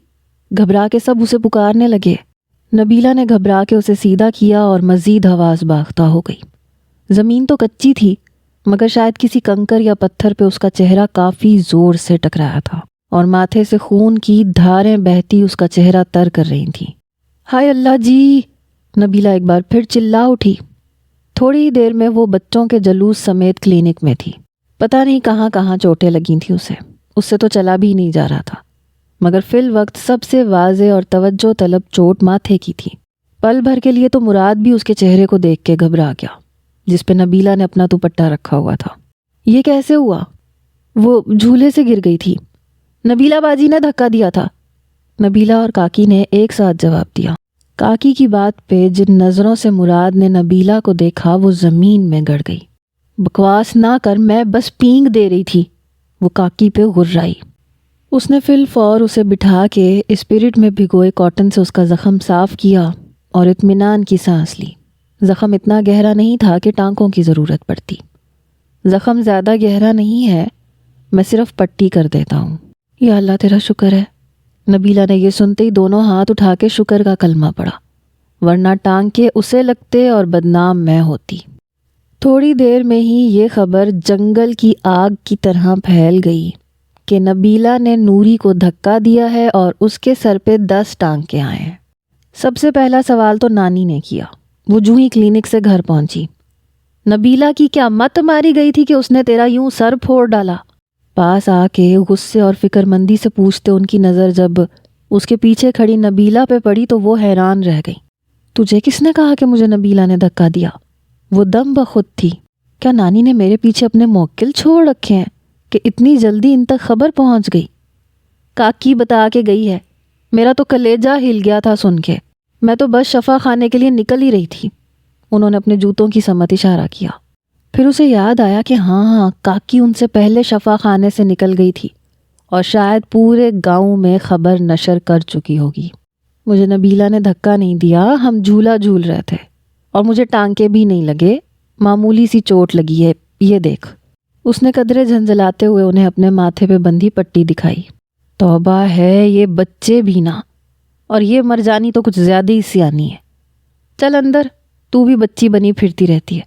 گھبرا کے سب اسے پکارنے لگے۔ نبیلہ نے گھبرا کے اسے سیدھا کیا اور مزید حواس باختہ ہو گئی۔ زمین تو کچی تھی، مگر شاید کسی کنکر یا پتھر پہ اس کا چہرہ کافی زور سے ٹکرایا تھا اور ماتھے سے خون کی دھاریں بہتی اس کا چہرہ تر کر رہی تھیں۔ ہائے اللہ جی! نبیلہ ایک بار پھر چلا اٹھی۔ تھوڑی ہی دیر میں وہ بچوں کے جلوس سمیت کلینک میں تھی۔ پتہ نہیں کہاں کہاں چوٹیں لگی تھیں اسے، اس سے تو چلا بھی نہیں جا رہا تھا، مگر فی الوقت سب سے واضح اور توجہ طلب چوٹ ماتھے کی تھی۔ پل بھر کے لیے تو مراد بھی اس کے چہرے کو دیکھ کے گھبرا گیا جس پہ نبیلہ نے اپنا دوپٹہ رکھا ہوا تھا۔ یہ کیسے ہوا؟ وہ جھولے سے گر گئی تھی، نبیلہ باجی نے دھکا دیا تھا۔ نبیلہ اور کاکی نے ایک ساتھ جواب دیا۔ کاکی کی بات پہ جن نظروں سے مراد نے نبیلہ کو دیکھا وہ زمین میں گڑ گئی۔ بکواس نہ کر، میں بس پینگ دے رہی تھی، وہ کاکی پہ غرائی۔ اس نے فی الفور اسے بٹھا کے اسپرٹ میں بھگوئے کاٹن سے اس کا زخم صاف کیا اور اطمینان کی سانس لی۔ زخم اتنا گہرا نہیں تھا کہ ٹانکوں کی ضرورت پڑتی۔ زخم زیادہ گہرا نہیں ہے، میں صرف پٹی کر دیتا ہوں۔ یا اللہ تیرا شکر ہے۔ نبیلہ نے یہ سنتے ہی دونوں ہاتھ اٹھا کے شکر کا کلمہ پڑھا، ورنہ ٹانکے اسے لگتے اور بدنام میں ہوتی۔ تھوڑی دیر میں ہی یہ خبر جنگل کی آگ کی طرح پھیل گئی کہ نبیلہ نے نوری کو دھکا دیا ہے اور اس کے سر پہ 10 ٹانکے آئے ہیں۔ سب سے پہلا سوال تو نانی نے کیا، وہ جو ہی کلینک سے گھر پہنچی۔ نبیلہ کی کیا مت ماری گئی تھی کہ اس نے تیرا یوں سر پھوڑ ڈالا؟ پاس آ کے غصے اور فکر مندی سے پوچھتے ان کی نظر جب اس کے پیچھے کھڑی نبیلہ پہ پڑی تو وہ حیران رہ گئی۔ تجھے کس نے کہا کہ مجھے نبیلہ نے دھکا دیا؟ وہ دم بخود تھی۔ کیا نانی نے میرے پیچھے اپنے موکل چھوڑ رکھے ہیں کہ اتنی جلدی ان تک خبر پہنچ گئی؟ کاکی بتا کے گئی ہے، میرا تو کلیجہ ہل گیا تھا سن کے، میں تو بس شفا خانے کے لیے نکل ہی رہی تھی۔ انہوں نے اپنے جوتوں کی سمت اشارہ کیا۔ پھر اسے یاد آیا کہ ہاں کاکی ان سے پہلے شفا خانے سے نکل گئی تھی اور شاید پورے گاؤں میں خبر نشر کر چکی ہوگی۔ مجھے نبیلہ نے دھکا نہیں دیا، ہم جھولا جھول رہے تھے اور مجھے ٹانکے بھی نہیں لگے، معمولی سی چوٹ لگی ہے، یہ دیکھ۔ اس نے قدرے جھنجھلاتے ہوئے انہیں اپنے ماتھے پہ بندھی پٹی دکھائی۔ توبہ ہے، یہ بچے بھی نہ، اور یہ مرجانی تو کچھ زیادہ ہی سیانی ہے۔ چل اندر، تو بھی بچی بنی پھرتی رہتی ہے،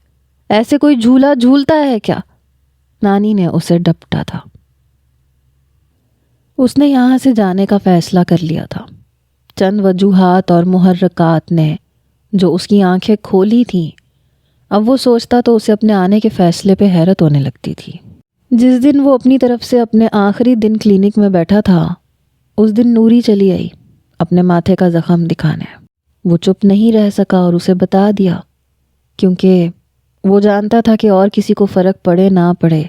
ایسے کوئی جھولا جھولتا ہے کیا؟ نانی نے اسے ڈپٹا تھا۔ اس نے یہاں سے جانے کا فیصلہ کر لیا تھا۔ چند وجوہات اور محرکات نے جو اس کی آنکھیں کھولی تھیں، اب وہ سوچتا تو اسے اپنے آنے کے فیصلے پہ حیرت ہونے لگتی تھی۔ جس دن وہ اپنی طرف سے اپنے آخری دن کلینک میں بیٹھا تھا، اس دن نوری چلی آئی اپنے ماتھے کا زخم دکھانے۔ وہ چپ نہیں رہ سکا اور اسے بتا دیا، کیونکہ وہ جانتا تھا کہ اور کسی کو فرق پڑے نہ پڑے،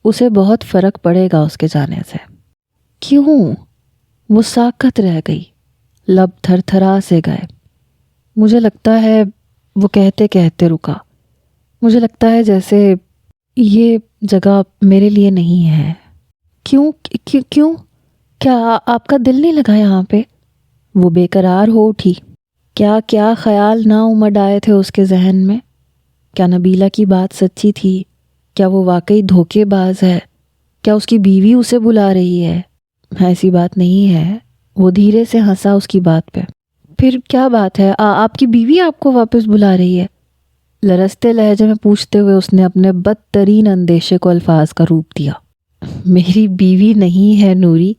اسے بہت فرق پڑے گا اس کے جانے سے۔ کیوں؟ وہ ساکت رہ گئی، لب تھر تھرا سے گئے۔ مجھے لگتا ہے، وہ کہتے کہتے رکا، مجھے لگتا ہے جیسے یہ جگہ میرے لیے نہیں ہے۔ کیوں کیوں؟ کیا آپ کا دل نہیں لگا یہاں پہ؟ وہ بے قرار ہو اٹھی۔ کیا کیا خیال نہ امڈ آئے تھے اس کے ذہن میں؟ کیا نبیلہ کی بات سچی تھی؟ کیا وہ واقعی دھوکے باز ہے؟ کیا اس کی بیوی اسے بلا رہی ہے؟ ایسی بات نہیں ہے۔ وہ دھیرے سے ہنسا اس کی بات پہ۔ پھر کیا بات ہے؟ آپ کی بیوی آپ کو واپس بلا رہی ہے؟ لرزتے لہجے میں پوچھتے ہوئے اس نے اپنے بدترین اندیشے کو الفاظ کا روپ دیا۔ میری بیوی نہیں ہے نوری،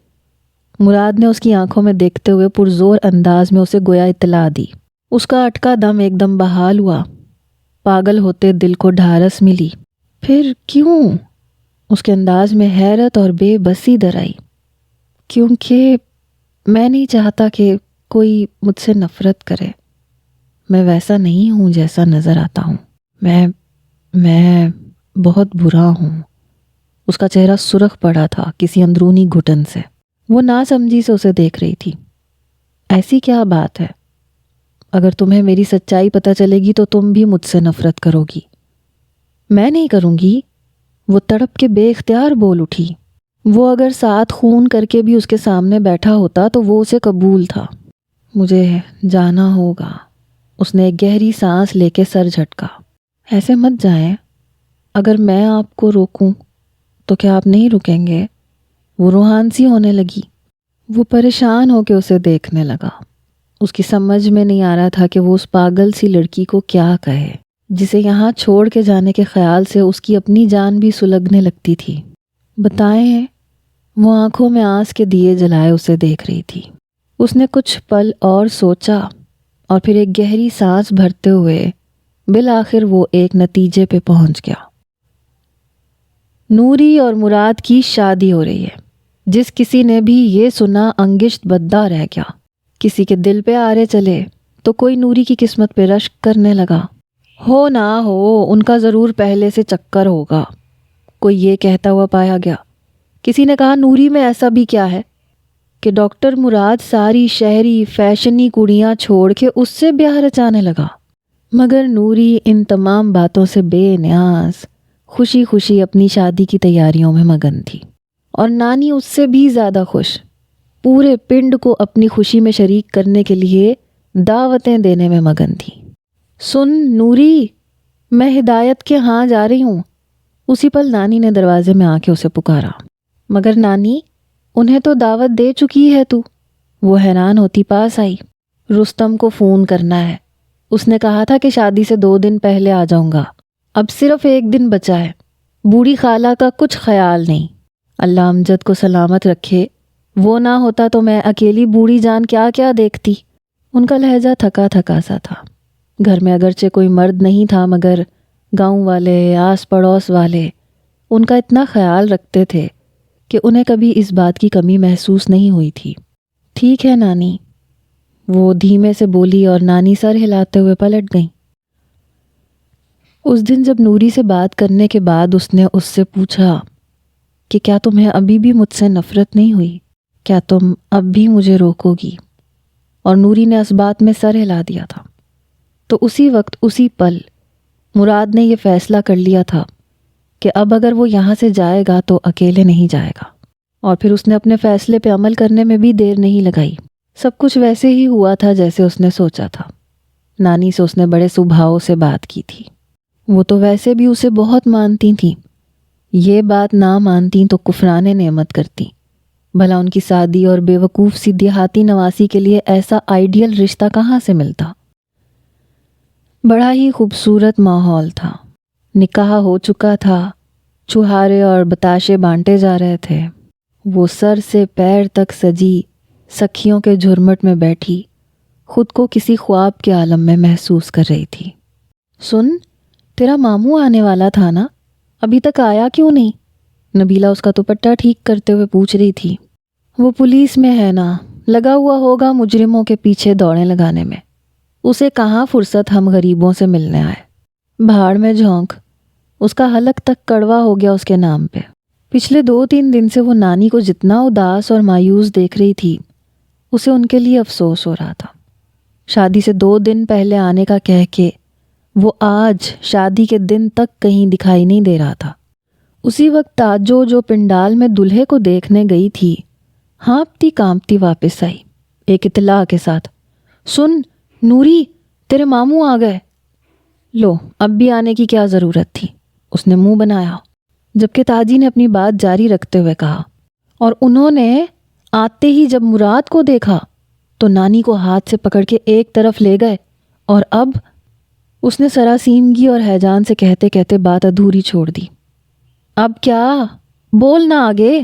مراد نے اس کی آنکھوں میں دیکھتے ہوئے پرزور انداز میں اسے گویا اطلاع دی۔ اس کا اٹکا دم ایک دم بحال ہوا، پاگل ہوتے دل کو ڈھارس ملی۔ پھر کیوں؟ اس کے انداز میں حیرت اور بے بسی در آئی۔ کیونکہ میں نہیں چاہتا کہ کوئی مجھ سے نفرت کرے۔ میں ویسا نہیں ہوں جیسا نظر آتا ہوں۔ میں بہت برا ہوں۔ اس کا چہرہ سرخ پڑا تھا کسی اندرونی گھٹن سے۔ وہ ناسمجھی سے اسے دیکھ رہی تھی۔ ایسی کیا بات ہے؟ اگر تمہیں میری سچائی پتہ چلے گی تو تم بھی مجھ سے نفرت کرو گی۔ میں نہیں کروں گی، وہ تڑپ کے بے اختیار بول اٹھی۔ وہ اگر ساتھ خون کر کے بھی اس کے سامنے بیٹھا ہوتا تو وہ اسے قبول تھا۔ مجھے جانا ہوگا۔ اس نے ایک گہری سانس لے کے سر جھٹکا۔ ایسے مت جائیں، اگر میں آپ کو روکوں تو کیا آپ نہیں رکیں گے؟ وہ روحان سی ہونے لگی۔ وہ پریشان ہو کے اسے دیکھنے لگا۔ اس کی سمجھ میں نہیں آ رہا تھا کہ وہ اس پاگل سی لڑکی کو کیا کہے، جسے یہاں چھوڑ کے جانے کے خیال سے اس کی اپنی جان بھی سلگنے لگتی تھی۔ بتائیں، وہ آنکھوں میں آس کے دیے جلائے اسے دیکھ رہی تھی۔ اس نے کچھ پل اور سوچا اور پھر ایک گہری سانس بھرتے ہوئے بالآخر وہ ایک نتیجے پہ پہنچ گیا۔ نوری اور مراد کی شادی ہو رہی ہے۔ جس کسی نے بھی یہ سنا انگشت بدہ رہ گیا۔ کسی کے دل پہ آرے چلے تو کوئی نوری کی قسمت پہ رشک کرنے لگا۔ ہو نہ ہو، ان کا ضرور پہلے سے چکر ہوگا۔ کوئی یہ کہتا ہوا پایا گیا۔ کسی نے کہا نوری میں ایسا بھی کیا ہے کہ ڈاکٹر مراد ساری شہری فیشنی کڑیاں چھوڑ کے اس سے بیاہ رچانے لگا۔ مگر نوری ان تمام باتوں سے بے نیاز خوشی خوشی اپنی شادی کی تیاریوں میں مگن تھی، اور نانی اس سے بھی زیادہ خوش، پورے پنڈ کو اپنی خوشی میں شریک کرنے کے لیے دعوتیں دینے میں مگن تھی۔ سن نوری، میں ہدایت کے ہاں جا رہی ہوں۔ اسی پل نانی نے دروازے میں آ کے اسے پکارا۔ مگر نانی، انہیں تو دعوت دے چکی ہے تو۔ وہ حیران ہوتی پاس آئی۔ رستم کو فون کرنا ہے، اس نے کہا تھا کہ شادی سے 2 دن پہلے آ جاؤں گا۔ اب صرف 1 دن بچا ہے۔ بوڑھی خالہ کا کچھ خیال نہیں۔ اللہ امجد کو سلامت رکھے، وہ نہ ہوتا تو میں اکیلی بوڑھی جان کیا کیا دیکھتی۔ ان کا لہجہ تھکا تھکا سا تھا۔ گھر میں اگرچہ کوئی مرد نہیں تھا، مگر گاؤں والے، آس پڑوس والے ان کا اتنا خیال رکھتے تھے کہ انہیں کبھی اس بات کی کمی محسوس نہیں ہوئی تھی۔ ٹھیک ہے نانی، وہ دھیمے سے بولی اور نانی سر ہلاتے ہوئے پلٹ گئیں۔ اس دن جب نوری سے بات کرنے کے بعد اس نے اس سے پوچھا کہ کیا تمہیں ابھی بھی مجھ سے نفرت نہیں ہوئی؟ کیا تم اب بھی مجھے روکو گی؟ اور نوری نے اس بات میں سر ہلا دیا تھا۔ تو اسی وقت، اسی پل مراد نے یہ فیصلہ کر لیا تھا کہ اب اگر وہ یہاں سے جائے گا تو اکیلے نہیں جائے گا، اور پھر اس نے اپنے فیصلے پہ عمل کرنے میں بھی دیر نہیں لگائی۔ سب کچھ ویسے ہی ہوا تھا جیسے اس نے سوچا تھا۔ نانی سے اس نے بڑے سبھاؤ سے بات کی تھی۔ وہ تو ویسے بھی اسے بہت مانتی تھیں، یہ بات نہ مانتی تو کفرانے نعمت کرتی۔ بھلا ان کی سادی اور بے وقوف سی دیہاتی نواسی کے لیے ایسا آئیڈیل رشتہ کہاں سے ملتا؟ بڑا ہی خوبصورت ماحول تھا، نکاح ہو چکا تھا، چھہارے اور بتاشے بانٹے جا رہے تھے۔ وہ سر سے پیر تک سجی سکھیوں کے جھرمٹ میں بیٹھی خود کو کسی خواب کے عالم میں محسوس کر رہی تھی۔ سن، تیرا ماموں آنے والا تھا نا، ابھی تک آیا کیوں نہیں؟ نبیلہ اس کا دوپٹہ ٹھیک کرتے ہوئے پوچھ رہی تھی۔ وہ پولیس میں ہے نا، لگا ہوا ہوگا مجرموں کے پیچھے دوڑیں لگانے میں، اسے کہاں فرصت ہم غریبوں سے ملنے آئے۔ بھاڑ میں جھونک، اس کا حلق تک کڑوا ہو گیا اس کے نام پہ۔ پچھلے 2-3 دن سے وہ نانی کو جتنا اداس اور مایوس دیکھ رہی تھی، اسے ان کے لیے افسوس ہو رہا تھا۔ شادی سے 2 دن پہلے آنے کا کہہ کے وہ آج شادی کے دن تک کہیں دکھائی نہیں دے رہا تھا۔ اسی وقت تاجو جو پنڈال میں دلہے کو دیکھنے گئی تھی، ہانپتی کانپتی واپس آئی ایک اطلاع کے ساتھ۔ سن نوری، تیرے ماموں آ گئے۔ لو، اب بھی آنے کی کیا ضرورت تھی؟ اس نے منہ بنایا، جبکہ تاجی نے اپنی بات جاری رکھتے ہوئے کہا۔ اور انہوں نے آتے ہی جب مراد کو دیکھا تو نانی کو ہاتھ سے پکڑ کے ایک طرف لے گئے، اور اب اس نے سراسیمگی اور ہیجان سے کہتے کہتے بات ادھوری چھوڑ دی۔ اب کیا؟ بول نہ آگے۔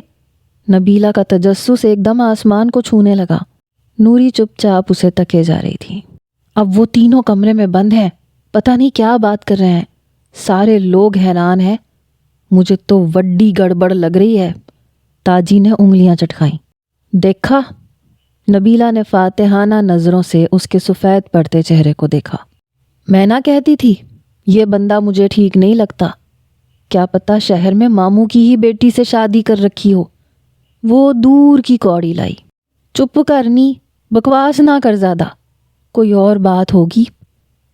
نبیلہ کا تجسس ایک دم آسمان کو چھونے لگا۔ نوری چپ چاپ اسے تکے جا رہی تھی۔ اب وہ تینوں کمرے میں بند ہیں، پتہ نہیں کیا بات کر رہے ہیں، سارے لوگ حیران ہیں۔ مجھے تو وڈی گڑبڑ لگ رہی ہے۔ تاجی نے انگلیاں چٹکائیں۔ دیکھا؟ نبیلہ نے فاتحانہ نظروں سے اس کے سفید پڑتے چہرے کو دیکھا۔ میں نہ کہتی تھی یہ بندہ مجھے ٹھیک نہیں لگتا، کیا پتہ شہر میں ماموں کی ہی بیٹی سے شادی کر رکھی ہو۔ وہ دور کی کوڑی لائی۔ چپ کرنی، بکواس نہ کر زیادہ، کوئی اور بات ہوگی۔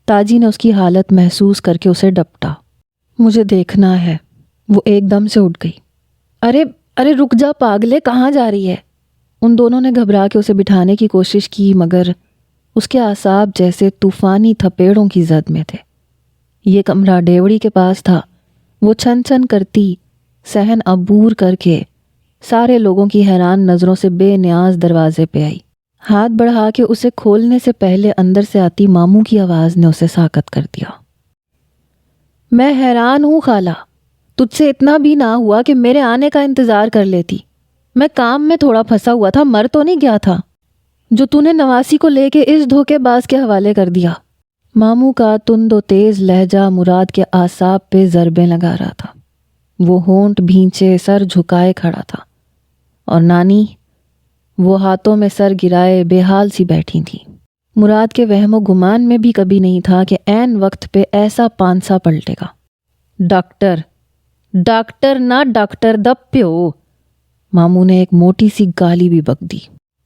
تاجی نے اس کی حالت محسوس کر کے اسے ڈپٹا۔ مجھے دیکھنا ہے۔ وہ ایک دم سے اٹھ گئی۔ ارے رک جا پاگلے، کہاں جا رہی ہے؟ ان دونوں نے گھبرا کے اسے بٹھانے کی کوشش کی، مگر اس کے اعصاب جیسے طوفانی تھپیڑوں کی زد میں تھے۔ یہ کمرہ ڈیوڑی کے پاس تھا۔ وہ چھن چھن کرتی صحن عبور کر کے سارے لوگوں کی حیران نظروں سے بے نیاز دروازے پہ آئی۔ ہاتھ بڑھا کے اسے کھولنے سے پہلے اندر سے آتی ماموں کی آواز نے اسے ساکت کر دیا۔ میں حیران ہوں خالہ، تجھ سے اتنا بھی نہ ہوا کہ میرے آنے کا انتظار کر لیتی۔ میں کام میں تھوڑا پھنسا ہوا تھا، مر تو نہیں گیا تھا جو تو نے نواسی کو لے کے اس دھوکے باز کے حوالے کر دیا۔ ماموں کا تند و تیز لہجہ مراد کے اعصاب پہ ضربیں لگا رہا تھا۔ وہ ہونٹ بھینچے سر جھکائے کھڑا تھا، اور نانی وہ ہاتھوں میں سر گرائے بے حال سی بیٹھی تھی۔ مراد کے وہم و گمان میں بھی کبھی نہیں تھا کہ عین وقت پہ ایسا پانسا پلٹے گا۔ ڈاکٹر نہ ڈاکٹر دا پیو۔ ماموں نے ایک موٹی سی گالی بھی بک دی۔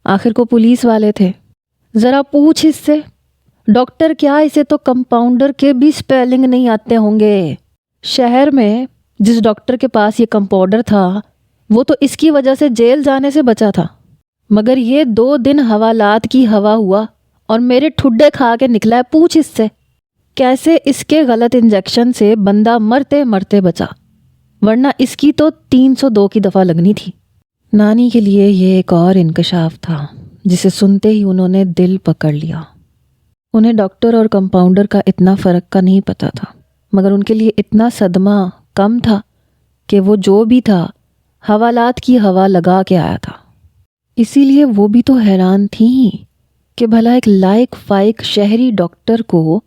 آخر کو پولیس والے تھے، ذرا پوچھ اس سے، ڈاکٹر کیا، اسے تو کمپاؤنڈر کے بھی سپیلنگ نہیں آتے ہوں گے۔ شہر میں جس ڈاکٹر کے پاس یہ کمپاؤنڈر تھا وہ تو اس کی وجہ سے جیل جانے سے بچا تھا، مگر یہ 2 دن حوالات کی ہوا ہوا اور میرے ٹھڈے کھا کے نکلا ہے۔ پوچھ اس سے کیسے اس کے غلط انجیکشن سے بندہ مرتے مرتے بچا، ورنہ اس کی تو 302 کی دفعہ لگنی تھی۔ نانی کے لیے یہ ایک اور انکشاف تھا جسے سنتے ہی انہوں نے دل پکڑ لیا۔ انہیں ڈاکٹر اور کمپاؤنڈر کا اتنا فرق کا نہیں پتا تھا، مگر ان کے لیے اتنا صدمہ کم تھا کہ وہ جو بھی تھا حوالات کی ہوا لگا کے آیا تھا۔ اسی لیے وہ بھی تو حیران تھیں کہ بھلا ایک لائق فائق شہری ڈاکٹر کو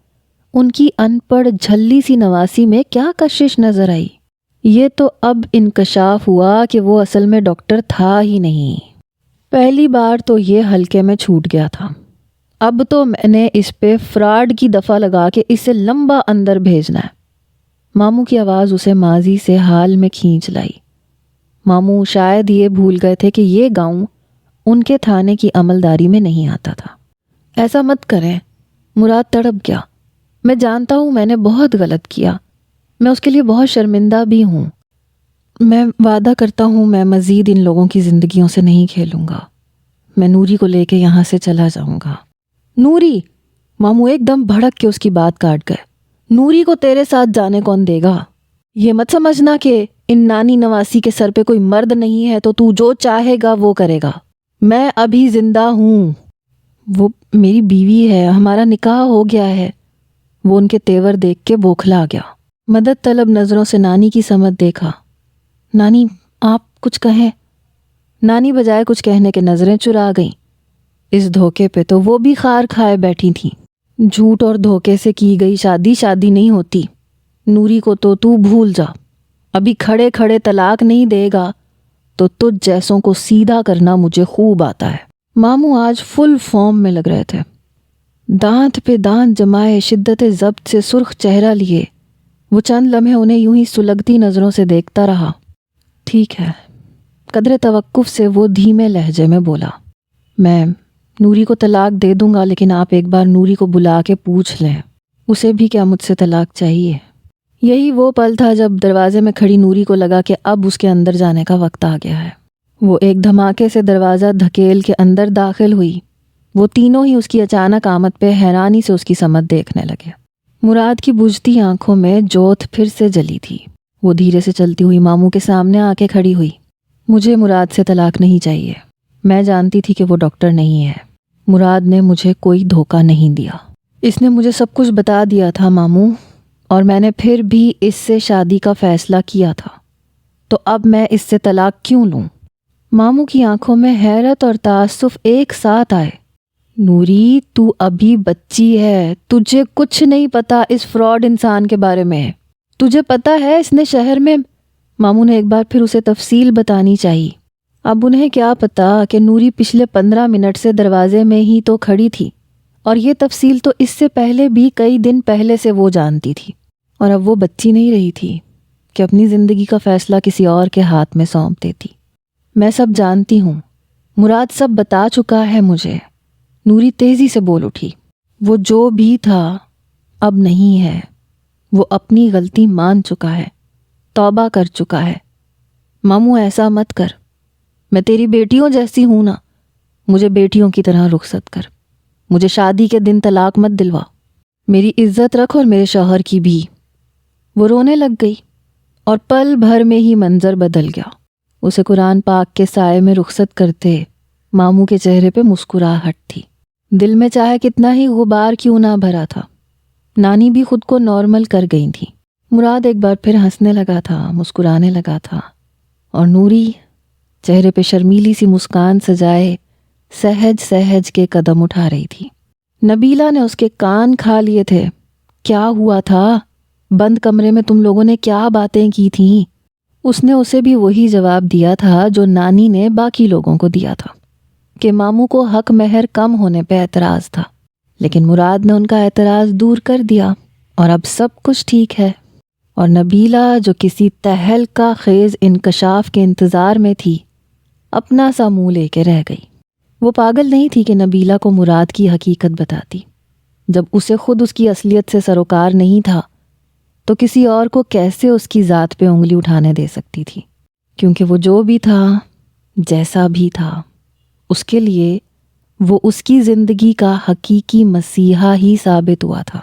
ان کی ان پڑھ جھلی سی نواسی میں کیا کشش نظر آئی۔ یہ تو اب انکشاف ہوا کہ وہ اصل میں ڈاکٹر تھا ہی نہیں۔ پہلی بار تو یہ ہلکے میں چھوٹ گیا تھا، اب تو میں نے اس پہ فراڈ کی دفعہ لگا کے اسے لمبا اندر بھیجنا ہے۔ ماموں کی آواز اسے ماضی سے حال میں کھینچ لائی۔ ماموں شاید یہ بھول گئے تھے کہ یہ گاؤں ان کے تھانے کی عملداری میں نہیں آتا تھا۔ ایسا مت کریں، مراد تڑپ گیا۔ میں جانتا ہوں میں نے بہت غلط کیا، میں اس کے لیے بہت شرمندہ بھی ہوں۔ میں وعدہ کرتا ہوں میں مزید ان لوگوں کی زندگیوں سے نہیں کھیلوں گا۔ میں نوری کو لے کے یہاں سے چلا جاؤں گا۔ نوری! ماموں ایک دم بھڑک کے اس کی بات کاٹ گئے۔ نوری کو تیرے ساتھ جانے کون دے گا؟ یہ مت سمجھنا کہ ان نانی نواسی کے سر پہ کوئی مرد نہیں ہے تو جو چاہے گا وہ کرے گا۔ میں ابھی زندہ ہوں۔ وہ میری بیوی ہے، ہمارا نکاح ہو گیا ہے۔ وہ ان کے تیور دیکھ کے بوکھلا گیا۔ مدد طلب نظروں سے نانی کی سمت دیکھا۔ نانی آپ کچھ کہیں؟ نانی بجائے کچھ کہنے کے نظریں چرا گئیں۔ اس دھوکے پہ تو وہ بھی خار کھائے بیٹھی تھیں۔ جھوٹ اور دھوکے سے کی گئی شادی نہیں ہوتی۔ نوری کو تو بھول جا۔ ابھی کھڑے کھڑے طلاق نہیں دے گا تو تجھ جیسوں کو سیدھا کرنا مجھے خوب آتا ہے۔ ماموں آج فل فارم میں لگ رہے تھے۔ دانت پہ دانت جمائے، شدت ضبط سے سرخ چہرہ لیے وہ چند لمحے انہیں یوں ہی سلگتی نظروں سے دیکھتا رہا۔ ٹھیک ہے۔ قدر توقف سے وہ دھیمے لہجے میں بولا، میں نوری کو طلاق دے دوں گا، لیکن آپ ایک بار نوری کو بلا کے پوچھ لیں اسے بھی کیا مجھ سے طلاق چاہیے۔ یہی وہ پل تھا جب دروازے میں کھڑی نوری کو لگا کہ اب اس کے اندر جانے کا وقت آ گیا ہے۔ وہ ایک دھماکے سے دروازہ دھکیل کے اندر داخل ہوئی۔ وہ تینوں ہی اس کی اچانک آمد پہ حیرانی سے اس کی سمت دیکھنے لگے۔ مراد کی بجھتی آنکھوں میں جوت پھر سے جلی تھی۔ وہ دھیرے سے چلتی ہوئی ماموں کے سامنے آ کے کھڑی ہوئی۔ مجھے مراد سے طلاق نہیں چاہیے۔ میں جانتی تھی کہ وہ ڈاکٹر نہیں ہے۔ مراد نے مجھے کوئی دھوکہ نہیں دیا۔ اس نے مجھے سب کچھ بتا دیا تھا ماموں، اور میں نے پھر بھی اس سے شادی کا فیصلہ کیا تھا، تو اب میں اس سے طلاق کیوں لوں؟ ماموں کی آنکھوں میں حیرت اور تعصف ایک ساتھ آئے۔ نوری تو ابھی بچی ہے، تجھے کچھ نہیں پتا اس فراڈ انسان کے بارے میں۔ تجھے پتا ہے اس نے شہر میں… ماموں نے ایک بار پھر اسے تفصیل بتانی چاہی۔ اب انہیں کیا پتا کہ نوری پچھلے 15 منٹ سے دروازے میں ہی تو کھڑی تھی، اور یہ تفصیل تو اس سے پہلے بھی کئی دن پہلے سے وہ جانتی تھی، اور اب وہ بچی نہیں رہی تھی کہ اپنی زندگی کا فیصلہ کسی اور کے ہاتھ میں سونپ دیتی۔ میں سب جانتی ہوں، مراد سب بتا چکا ہے مجھے۔ نوری تیزی سے بول اٹھی۔ وہ جو بھی تھا اب نہیں ہے۔ وہ اپنی غلطی مان چکا ہے، توبہ کر چکا ہے۔ ماموں ایسا مت کر، میں تیری بیٹیوں جیسی ہوں نا، مجھے بیٹیوں کی طرح رخصت کر۔ مجھے شادی کے دن طلاق مت دلوا، میری عزت رکھ اور میرے شوہر کی بھی۔ وہ رونے لگ گئی، اور پل بھر میں ہی منظر بدل گیا۔ اسے قرآن پاک کے سائے میں رخصت کرتے ماموں کے چہرے پہ مسکراہٹ تھی۔ دل میں چاہے کتنا ہی غبار کیوں نہ بھرا تھا، نانی بھی خود کو نارمل کر گئی تھی۔ مراد ایک بار پھر ہنسنے لگا تھا، مسکرانے لگا تھا، اور نوری چہرے پہ شرمیلی سی مسکان سجائے سہج سہج کے قدم اٹھا رہی تھی۔ نبیلہ نے اس کے کان کھا لیے تھے۔ کیا ہوا تھا؟ بند کمرے میں تم لوگوں نے کیا باتیں کی تھیں؟ اس نے اسے بھی وہی جواب دیا تھا جو نانی نے باقی لوگوں کو دیا تھا، کہ ماموں کو حق مہر کم ہونے پہ اعتراض تھا، لیکن مراد نے ان کا اعتراض دور کر دیا، اور اب سب کچھ ٹھیک ہے۔ اور نبیلہ جو کسی تہلکہ خیز انکشاف کے انتظار میں تھی، اپنا سا منہ لے کے رہ گئی۔ وہ پاگل نہیں تھی کہ نبیلہ کو مراد کی حقیقت بتاتی۔ جب اسے خود اس کی اصلیت سے سروکار نہیں تھا تو کسی اور کو کیسے اس کی ذات پہ انگلی اٹھانے دے سکتی تھی؟ کیونکہ وہ جو بھی تھا، جیسا بھی تھا، اس کے لیے وہ اس کی زندگی کا حقیقی مسیحا ہی ثابت ہوا تھا۔